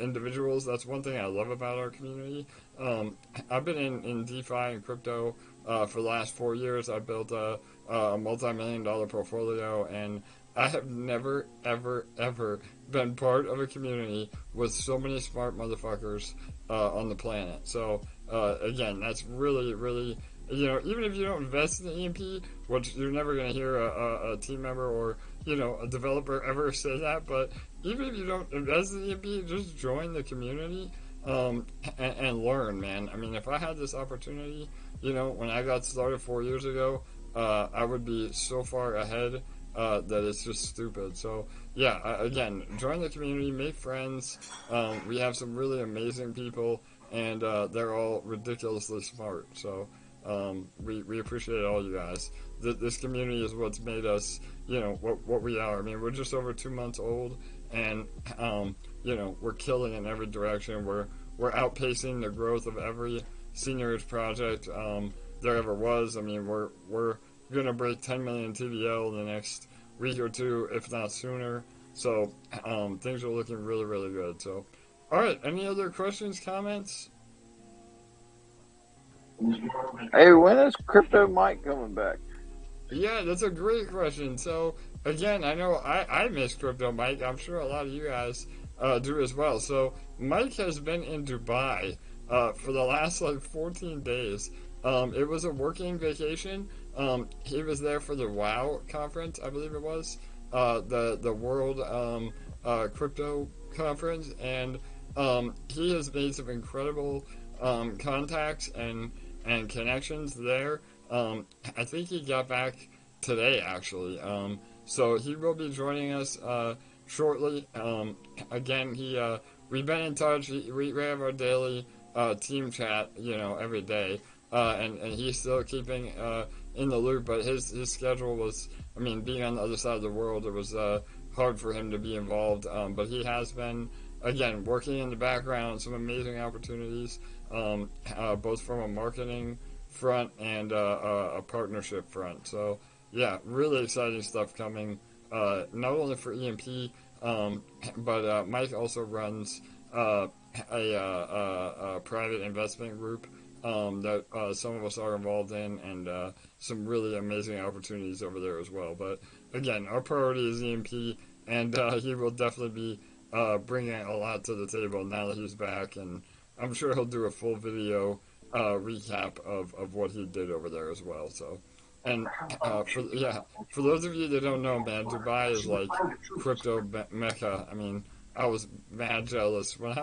individuals. That's one thing I love about our community. I've been in DeFi and crypto for the last 4 years. I built a multi-million-dollar portfolio, and I have never, ever, ever been part of a community with so many smart motherfuckers on the planet. So again, that's really, really, even if you don't invest in the EMP, which you're never going to hear a team member or a developer ever say that, but even if you don't invest in the EMP, just join the community and learn, man. I mean, if I had this opportunity, when I got started 4 years ago, I would be so far ahead that it's just stupid. So yeah, again, join the community, make friends. We have some really amazing people, and they're all ridiculously smart. So we appreciate all you guys. This community is what's made us, what we are. I mean, we're just over 2 months old, and we're killing in every direction. We're outpacing the growth of every seigniorage project there ever was. I mean, we're gonna break 10 million TVL in the next week or two, if not sooner. So things are looking really, really good. So, all right. Any other questions, comments? Hey, when is Crypto Mike coming back? Yeah, that's a great question. So, again, I know I miss Crypto Mike. I'm sure a lot of you guys do as well. So, Mike has been in Dubai for the last 14 days. It was a working vacation. He was there for the WOW conference, I believe it was, the World Crypto Conference, and he has made some incredible contacts and connections there. I think he got back today, actually. So he will be joining us shortly. Again, we've been in touch. We have our daily team chat, every day. And he's still keeping in the loop, but his schedule was, I mean, being on the other side of the world, it was hard for him to be involved. But he has been again, working in the background, some amazing opportunities, both from a marketing front and a partnership front. So yeah, really exciting stuff coming, not only for EMP, but Mike also runs a private investment group that some of us are involved in, and some really amazing opportunities over there as well. But again, our priority is EMP, and he will definitely be bringing a lot to the table now that he's back, and I'm sure he'll do a full video recap of what he did over there as well. So, and for those of you that don't know, man, Dubai is like crypto mecca. I mean, I was mad jealous when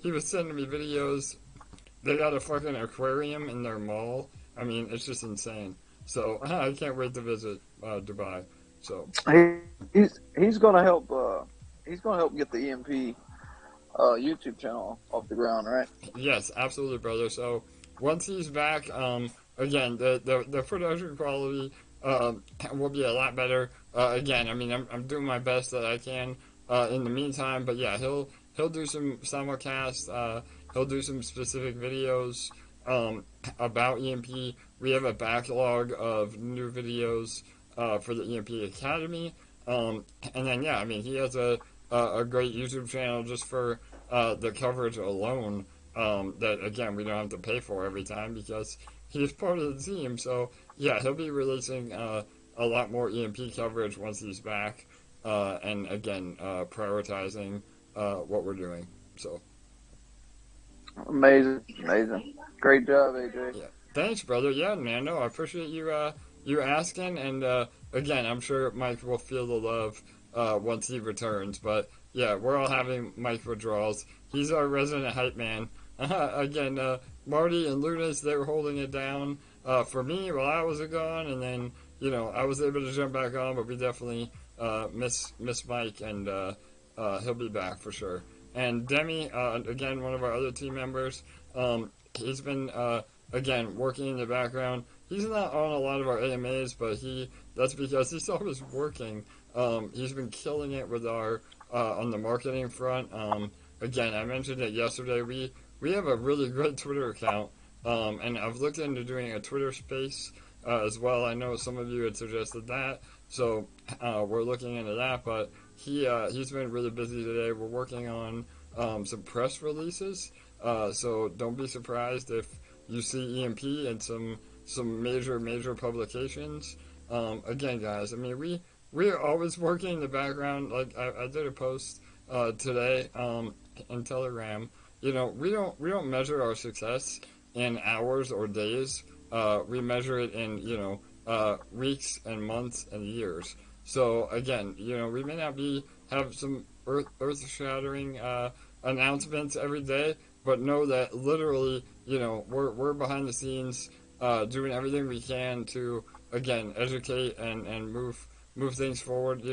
he was sending me videos. They got a fucking aquarium in their mall. I mean, it's just insane. So I can't wait to visit Dubai. So he's gonna help. He's gonna help get the EMP YouTube channel off the ground, right? Yes, absolutely, brother. So once he's back, again, the production quality will be a lot better. Again, I mean, I'm doing my best that I can in the meantime, but yeah, he'll do some simulcasts. He'll do some specific videos about EMP. We have a backlog of new videos for the EMP Academy, and then yeah, I mean, he has a great YouTube channel just for the coverage alone. That again, we don't have to pay for every time because he's part of the team. So yeah, he'll be releasing a lot more EMP coverage once he's back, and again, prioritizing what we're doing. So amazing, great job, AJ. Yeah, thanks, brother. Yeah, man. No, I appreciate you asking, and again, I'm sure Mike will feel the love once he returns. But yeah, we're all having Mike withdrawals. He's our resident hype man. Again, Marty and Lunas, they were holding it down for me while I was gone, and then I was able to jump back on, but we definitely miss Mike, and he'll be back for sure. And Demi, again, one of our other team members, he's been again working in the background. He's not on a lot of our AMAs, but that's because he's always working. He's been killing it with our on the marketing front. Again, I mentioned it yesterday. We have a really good Twitter account, and I've looked into doing a Twitter space as well. I know some of you had suggested that, so we're looking into that. But he's been really busy today. We're working on some press releases, so don't be surprised if you see EMP and some major publications. Again, guys, I mean, we're always working in the background. Like I did a post today in Telegram. We don't measure our success in hours or days. We measure it in weeks and months and years. So again, we may not have some earth-shattering announcements every day, but know that literally, we're behind the scenes doing everything we can to again educate and move things forward.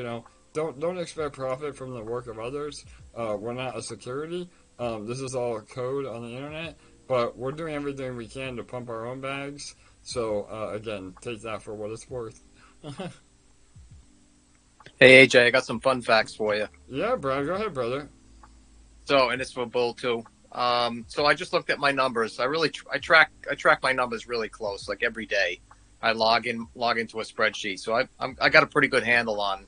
Don't expect profit from the work of others. We're not a security. This is all code on the internet, but we're doing everything we can to pump our own bags. So again, take that for what it's worth. Hey AJ, I got some fun facts for you. Yeah, bro, go ahead, brother. So, and it's for Bull too. So I just looked at my numbers. I track my numbers really close, like every day. I log into a spreadsheet. So I got a pretty good handle on,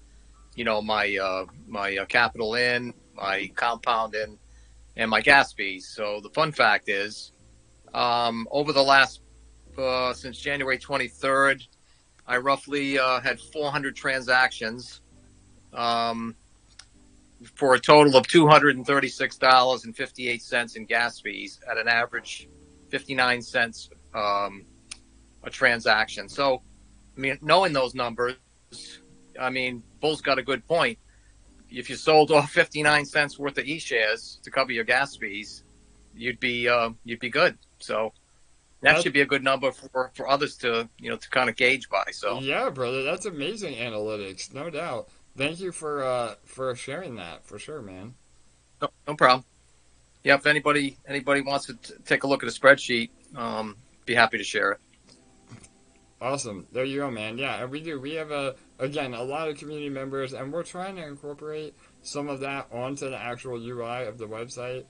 my capital in, my compound in, and my gas fees. So the fun fact is, over the last since January 23rd, I roughly had 400 transactions. For a total of $236.58 in gas fees at an average 59 cents a transaction. So, I mean, knowing those numbers, I mean, Bull's got a good point. If you sold off 59 cents worth of E-shares to cover your gas fees, you'd be good. So that should be a good number for others to kind of gauge by. So yeah, brother, that's amazing analytics, no doubt. Thank you for sharing that, for sure, man. No problem. Yeah, if anybody wants to take a look at a spreadsheet, be happy to share it. Awesome. There you go, man. Yeah, and we do. We have, again, a lot of community members, and we're trying to incorporate some of that onto the actual UI of the website.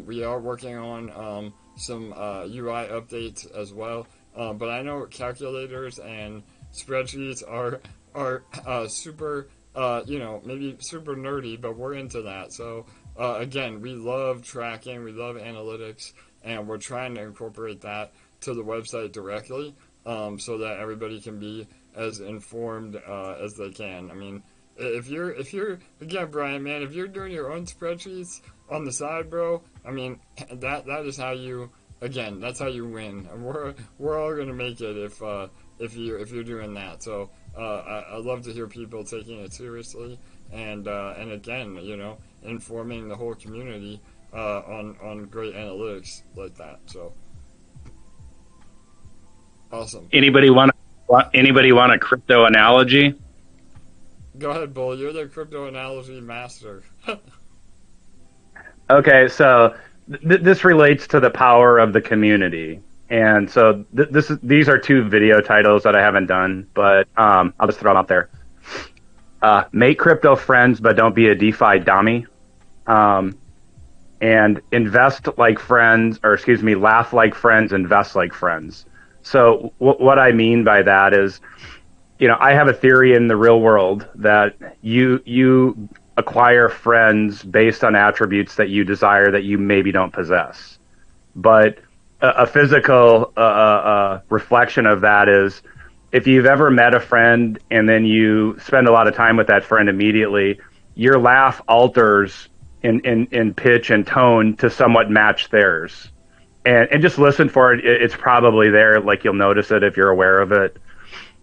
We are working on some UI updates as well. But I know calculators and spreadsheets are super, maybe super nerdy, but we're into that. So again, we love tracking, we love analytics, and we're trying to incorporate that to the website directly, so that everybody can be as informed as they can. I mean, if you're again, Brian, man, if you're doing your own spreadsheets on the side, bro, I mean, that is how you, again, that's how you win. And we're all gonna make it if you're doing that. So I love to hear people taking it seriously, and again, informing the whole community on great analytics like that. So awesome. Anybody want a crypto analogy? Go ahead, Bull. You're the crypto analogy master. Okay, so this relates to the power of the community. And so these are two video titles that I haven't done, but I'll just throw them out there. Make crypto friends, but don't be a DeFi dummy. And invest like friends, laugh like friends, invest like friends. So what I mean by that is, I have a theory in the real world that you acquire friends based on attributes that you desire that you maybe don't possess. But a physical reflection of that is, if you've ever met a friend and then you spend a lot of time with that friend immediately, your laugh alters in pitch and tone to somewhat match theirs. And just listen for it. It's probably there. Like, you'll notice it if you're aware of it.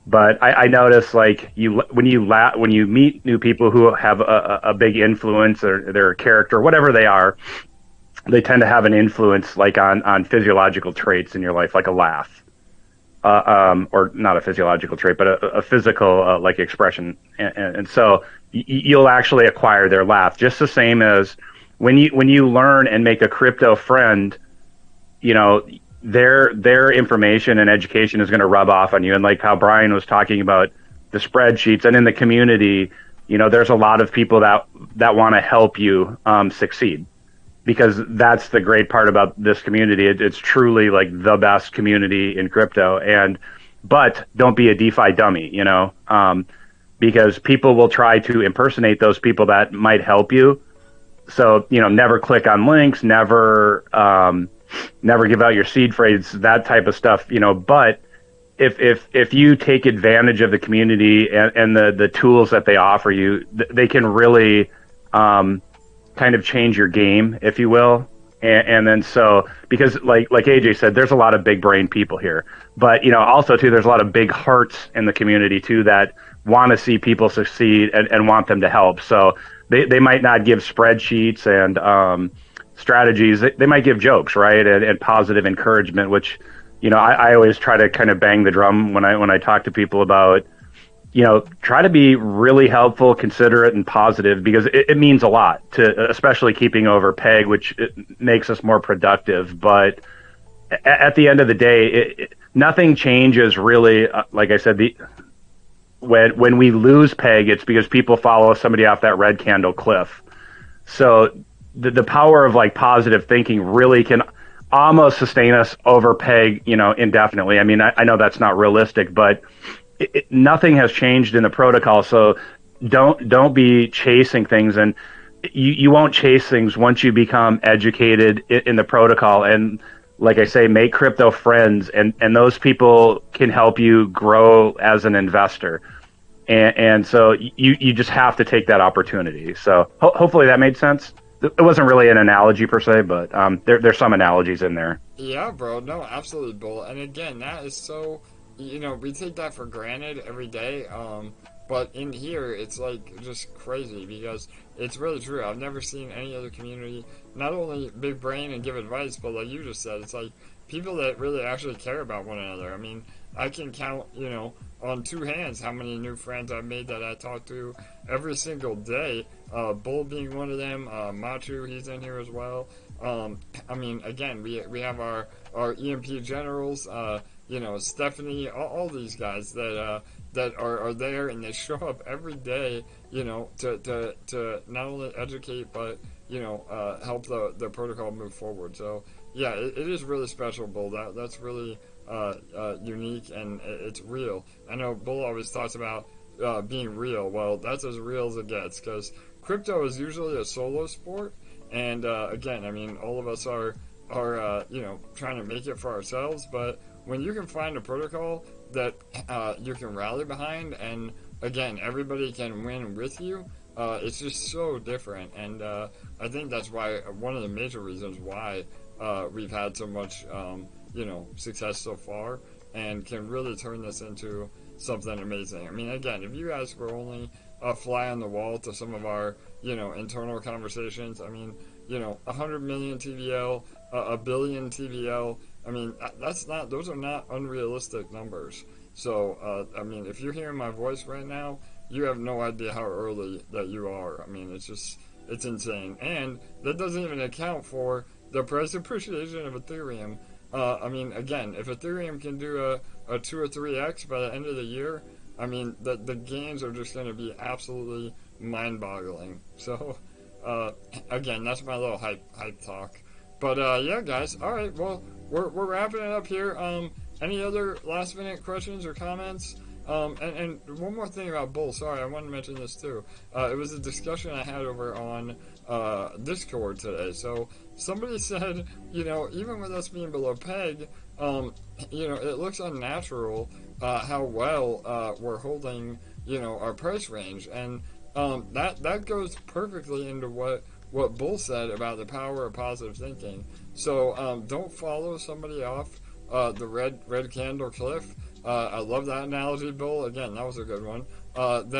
But I notice, like, when you meet new people who have a big influence, or their character, whatever they are, they tend to have an influence, like, on physiological traits in your life, like a laugh, or not a physiological trait, but a physical like expression. And so you'll actually acquire their laugh, just the same as when you learn and make a crypto friend. Their information and education is going to rub off on you. And like how Brian was talking about the spreadsheets, and in the community, there's a lot of people that want to help you succeed, because that's the great part about this community. It's truly like the best community in crypto. But don't be a DeFi dummy, because people will try to impersonate those people that might help you. So, never click on links, never give out your seed phrase, that type of stuff, but if you take advantage of the community and the tools that they offer you, they can really kind of change your game, if you will. And then so, because like AJ said, there's a lot of big brain people here, but also too, there's a lot of big hearts in the community too, that want to see people succeed and want them to help. So they might not give spreadsheets and strategies. They might give jokes, right? And positive encouragement, which, I always try to kind of bang the drum when I talk to people about, try to be really helpful, considerate, and positive, because it means a lot to, especially keeping over PEG, which makes us more productive. But at the end of the day, nothing changes really. Like I said, when we lose PEG, it's because people follow somebody off that red candle cliff. So the power of like positive thinking really can almost sustain us over PEG, indefinitely. I mean, I know that's not realistic, but nothing has changed in the protocol. So don't be chasing things, and you won't chase things once you become educated in the protocol. And like I say, make crypto friends, and those people can help you grow as an investor. And so you just have to take that opportunity. So hopefully that made sense. It wasn't really an analogy per se, but there's some analogies in there. Yeah, bro. No, absolutely, Bull. And again, that is so, we take that for granted every day. But in here, it's like just crazy, because it's really true. I've never seen any other community not only big brain and give advice, but like you just said, it's like people that really actually care about one another. I mean, I can count, on two hands how many new friends I've made that I talk to every single day. Bull being one of them. Machu, he's in here as well. I mean, again, we have our EMP generals, Stephanie, all these guys that are there, and they show up every day, to not only educate but help the protocol move forward. So yeah, it is really special, Bull. That's really unique, and it's real. I know Bull always talks about being real. Well, that's as real as it gets, because crypto is usually a solo sport, and again, I mean, all of us are trying to make it for ourselves, but when you can find a protocol that you can rally behind, and again, everybody can win with you, it's just so different. And I think that's why one of the major reasons why we've had so much success so far, and can really turn this into something amazing. I mean, again, if you guys were only a fly on the wall to some of our internal conversations, I mean, 100 million TVL, a billion TVL, I mean, those are not unrealistic numbers. So, I mean, if you're hearing my voice right now, you have no idea how early that you are. I mean, it's insane. And that doesn't even account for the price appreciation of Ethereum. I mean, again, if Ethereum can do a 2 or 3x by the end of the year, I mean, the gains are just going to be absolutely mind-boggling. So, again, that's my little hype talk. But yeah, guys. All right. Well, we're wrapping it up here. Any other last-minute questions or comments? And one more thing about Bull. Sorry, I wanted to mention this too. It was a discussion I had over on Discord today. So somebody said, even with us being below peg, it looks unnatural how well we're holding, our price range, and that goes perfectly into what Bull said about the power of positive thinking. So don't follow somebody off the red candle cliff. I love that analogy, Bull. Again, that was a good one. When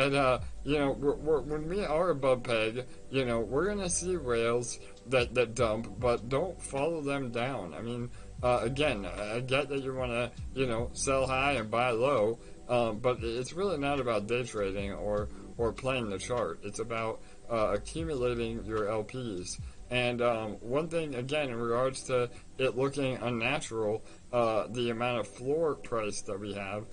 we are above peg, we're gonna see rails that dump, but don't follow them down. I mean, again, I get that you want to, sell high and buy low, but it's really not about day trading or playing the chart. It's about accumulating your LPs. And one thing, again, in regards to it looking unnatural, the amount of floor price that we have,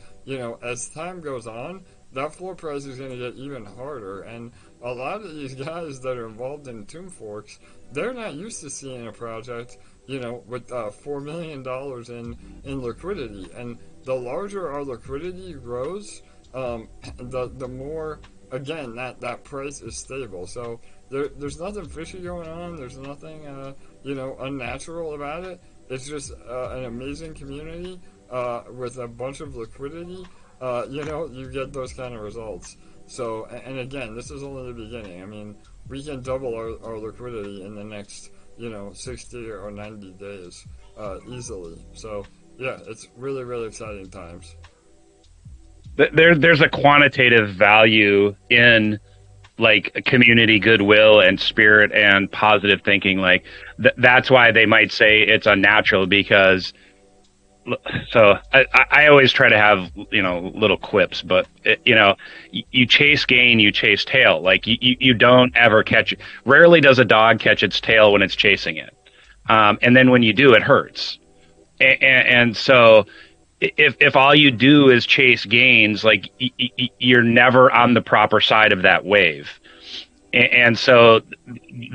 as time goes on, that floor price is going to get even harder. And a lot of these guys that are involved in tomb forks, they're not used to seeing a project, with $4 million in liquidity. And the larger our liquidity grows, the more, again, that price is stable. So there's nothing fishy going on. There's nothing, unnatural about it. It's just an amazing community with a bunch of liquidity. You get those kind of results. So, and again, this is only the beginning. I mean, we can double our liquidity in the next, 60 or 90 days easily. So, yeah, it's really, really exciting times. There's a quantitative value in like community goodwill and spirit and positive thinking. Like that's why they might say it's unnatural, because so I always try to have, little quips, but you chase gain, you chase tail. Like you don't ever rarely does a dog catch its tail when it's chasing it. And then when you do, it hurts. And so if all you do is chase gains, like you're never on the proper side of that wave. And so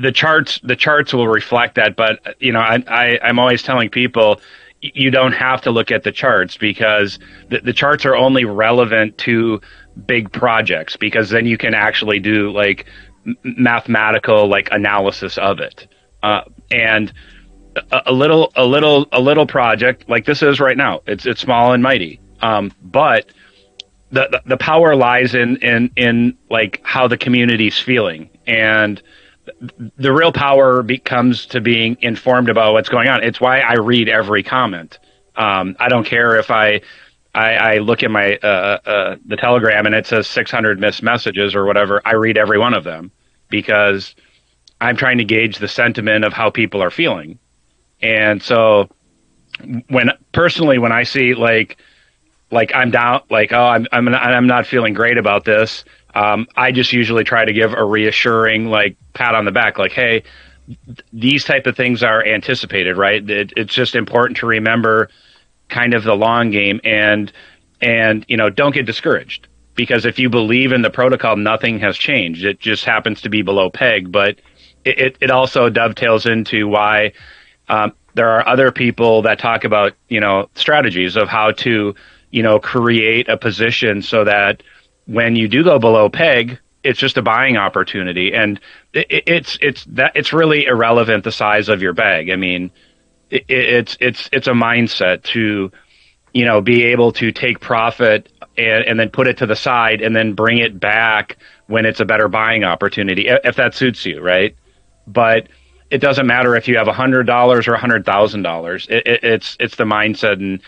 the charts will reflect that. But, I'm always telling people, you don't have to look at the charts, because the charts are only relevant to big projects, because then you can actually do like mathematical like analysis of it. And a little project like this is right now, it's small and mighty. But the power lies in like how the community's feeling, and the real power comes to being informed about what's going on. It's why I read every comment. I don't care if I look at my the Telegram and it says 600 missed messages or whatever. I read every one of them, because I'm trying to gauge the sentiment of how people are feeling. And so when I see like I'm down, like, oh, I'm not feeling great about this, I just usually try to give a reassuring like pat on the back, like, hey, these type of things are anticipated, right? It's just important to remember kind of the long game, and don't get discouraged, because if you believe in the protocol, nothing has changed. It just happens to be below peg, but it also dovetails into why there are other people that talk about, strategies of how to, create a position so that when you do go below peg, it's just a buying opportunity. And it's really irrelevant the size of your bag. I mean, it's a mindset to, be able to take profit and then put it to the side and then bring it back when it's a better buying opportunity, if that suits you, right? But it doesn't matter if you have $100 or $100,000. It's the mindset. And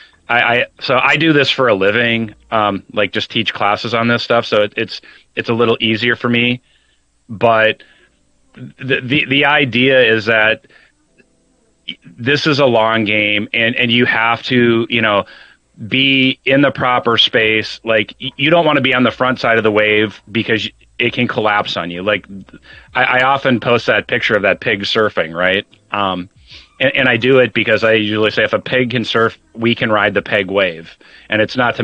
so I do this for a living, like just teach classes on this stuff. So it's a little easier for me, but the idea is that this is a long game, and you have to, be in the proper space. Like, you don't want to be on the front side of the wave because it can collapse on you. Like, I often post that picture of that pig surfing, right? And I do it because I usually say, if a pig can surf, we can ride the peg wave. And it's not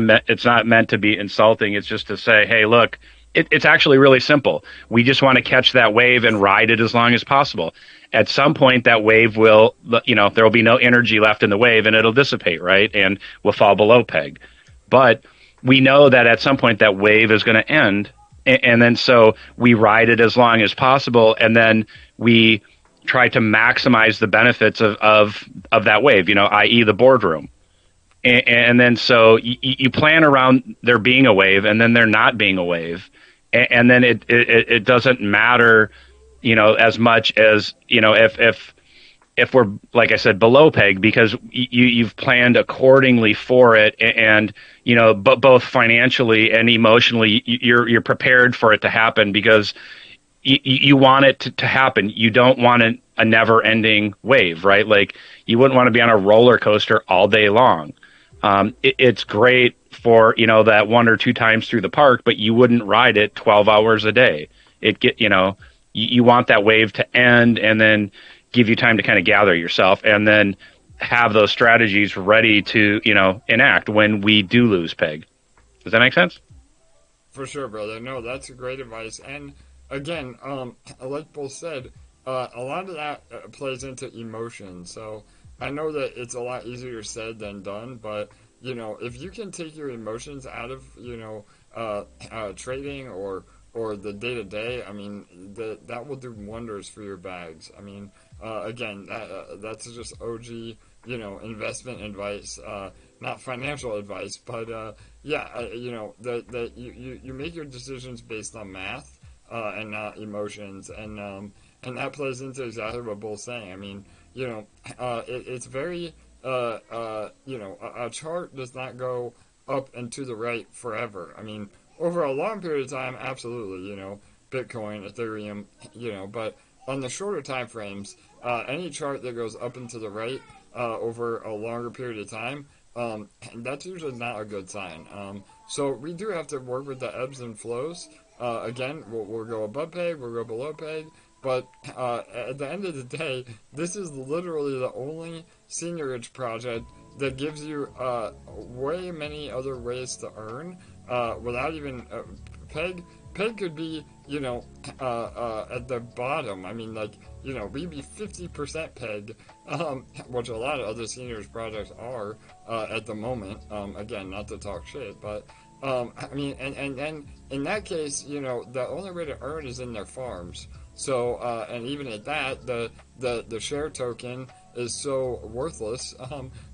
meant to be insulting. It's just to say, hey, look, it's actually really simple. We just want to catch that wave and ride it as long as possible. At some point, that wave will, there will be no energy left in the wave, and it'll dissipate, right? And we'll fall below peg. But we know that at some point that wave is going to end. And then so we ride it as long as possible, and then we try to maximize the benefits of that wave, i.e. the boardroom. And then so you plan around there being a wave, and then there not being a wave. And then it doesn't matter, as much as, if we're, like I said, below peg, because you've planned accordingly for it, and but both financially and emotionally, you're prepared for it to happen, because you want it to happen. You don't want a never-ending wave, right? Like, you wouldn't want to be on a roller coaster all day long. It's great for, that 1 or 2 times through the park, but you wouldn't ride it 12 hours a day. You want that wave to end, and then give you time to kind of gather yourself, and then have those strategies ready to, enact when we do lose peg. Does that make sense? For sure, brother. No, that's great advice. And again, like Bull said, a lot of that plays into emotion. So I know that it's a lot easier said than done, but if you can take your emotions out of trading or the day-to-day, I mean, that will do wonders for your bags. I mean, again, that's just OG, investment advice, not financial advice, but that you make your decisions based on math and not emotions, and that plays into exactly what Bull's saying. I mean, it's very a chart does not go up and to the right forever. I mean, over a long period of time, absolutely, Bitcoin, Ethereum, but on the shorter time frames, any chart that goes up and to the right over a longer period of time, that's usually not a good sign. So we do have to work with the ebbs and flows. Again, we'll go above peg, we'll go below peg, but at the end of the day, this is literally the only seigniorage project that gives you way many other ways to earn without even peg. Peg could be, at the bottom. I mean, we'd be 50% peg, which a lot of other seigniorage projects are at the moment. Again, not to talk shit, but I mean, and in that case, the only way to earn is in their farms. So, and even at that, the share token is so worthless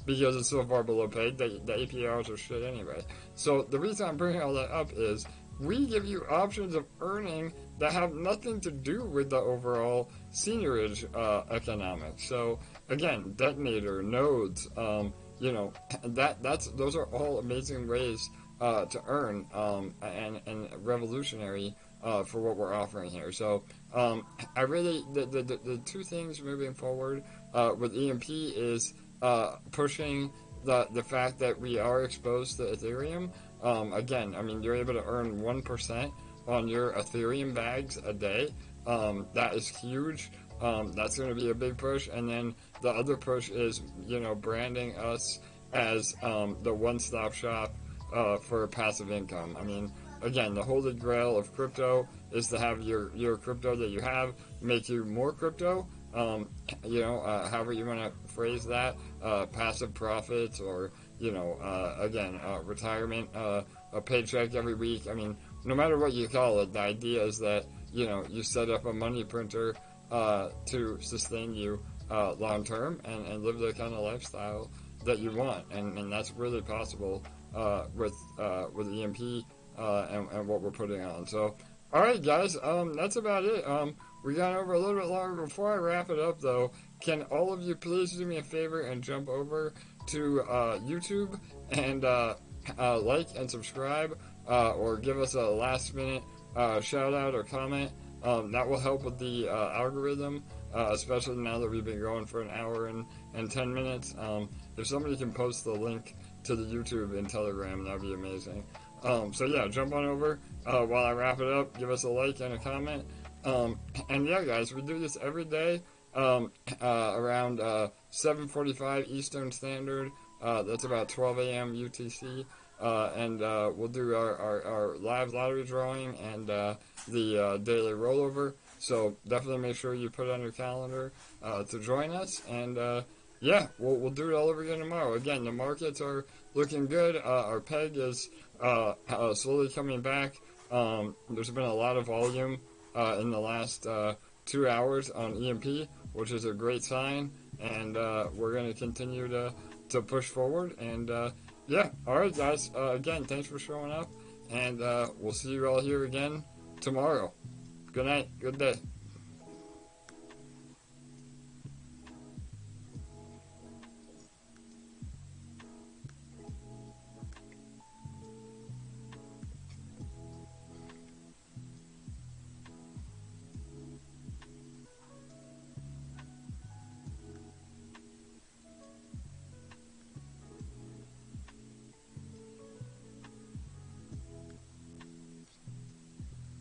because it's so far below peg that the APRs are shit anyway. So the reason I'm bringing all that up is we give you options of earning that have nothing to do with the overall seigniorage economics. So again, Detonator, nodes, those are all amazing ways to earn and revolutionary for what we're offering here. So I really the two things moving forward with EMP is pushing the fact that we are exposed to Ethereum. Again, I mean, you're able to earn 1% on your Ethereum bags a day. That is huge. That's going to be a big push. And then the other push is, branding us as the one-stop shop for passive income. I mean, again, the holy grail of crypto is to have your crypto that you have make you more crypto. However you want to phrase that, passive profits, or again, retirement, a paycheck every week. I mean, no matter what you call it, the idea is that you set up a money printer to sustain you long term and live the kind of lifestyle that you want, and that's really possible with EMP and what we're putting on. So, all right, guys, that's about it. We got over a little bit longer. Before I wrap it up, though, can all of you please do me a favor and jump over to YouTube and like and subscribe, or give us a last-minute shout out or comment. That will help with the algorithm, especially now that we've been going for an hour and 10 minutes. If somebody can post the link to the YouTube in Telegram, that would be amazing. So yeah, jump on over while I wrap it up. Give us a like and a comment. And yeah, guys, we do this every day around 7:45 Eastern Standard. That's about 12 a.m. UTC. And we'll do our live lottery drawing and the daily rollover. So definitely make sure you put it on your calendar to join us. And yeah, we'll do it all over again tomorrow. Again, the markets are looking good. Our PEG is slowly coming back. There's been a lot of volume in the last 2 hours on EMP, which is a great sign. And we're going to continue to push forward. And yeah, alright guys, again, thanks for showing up, and we'll see you all here again tomorrow. Good night, good day.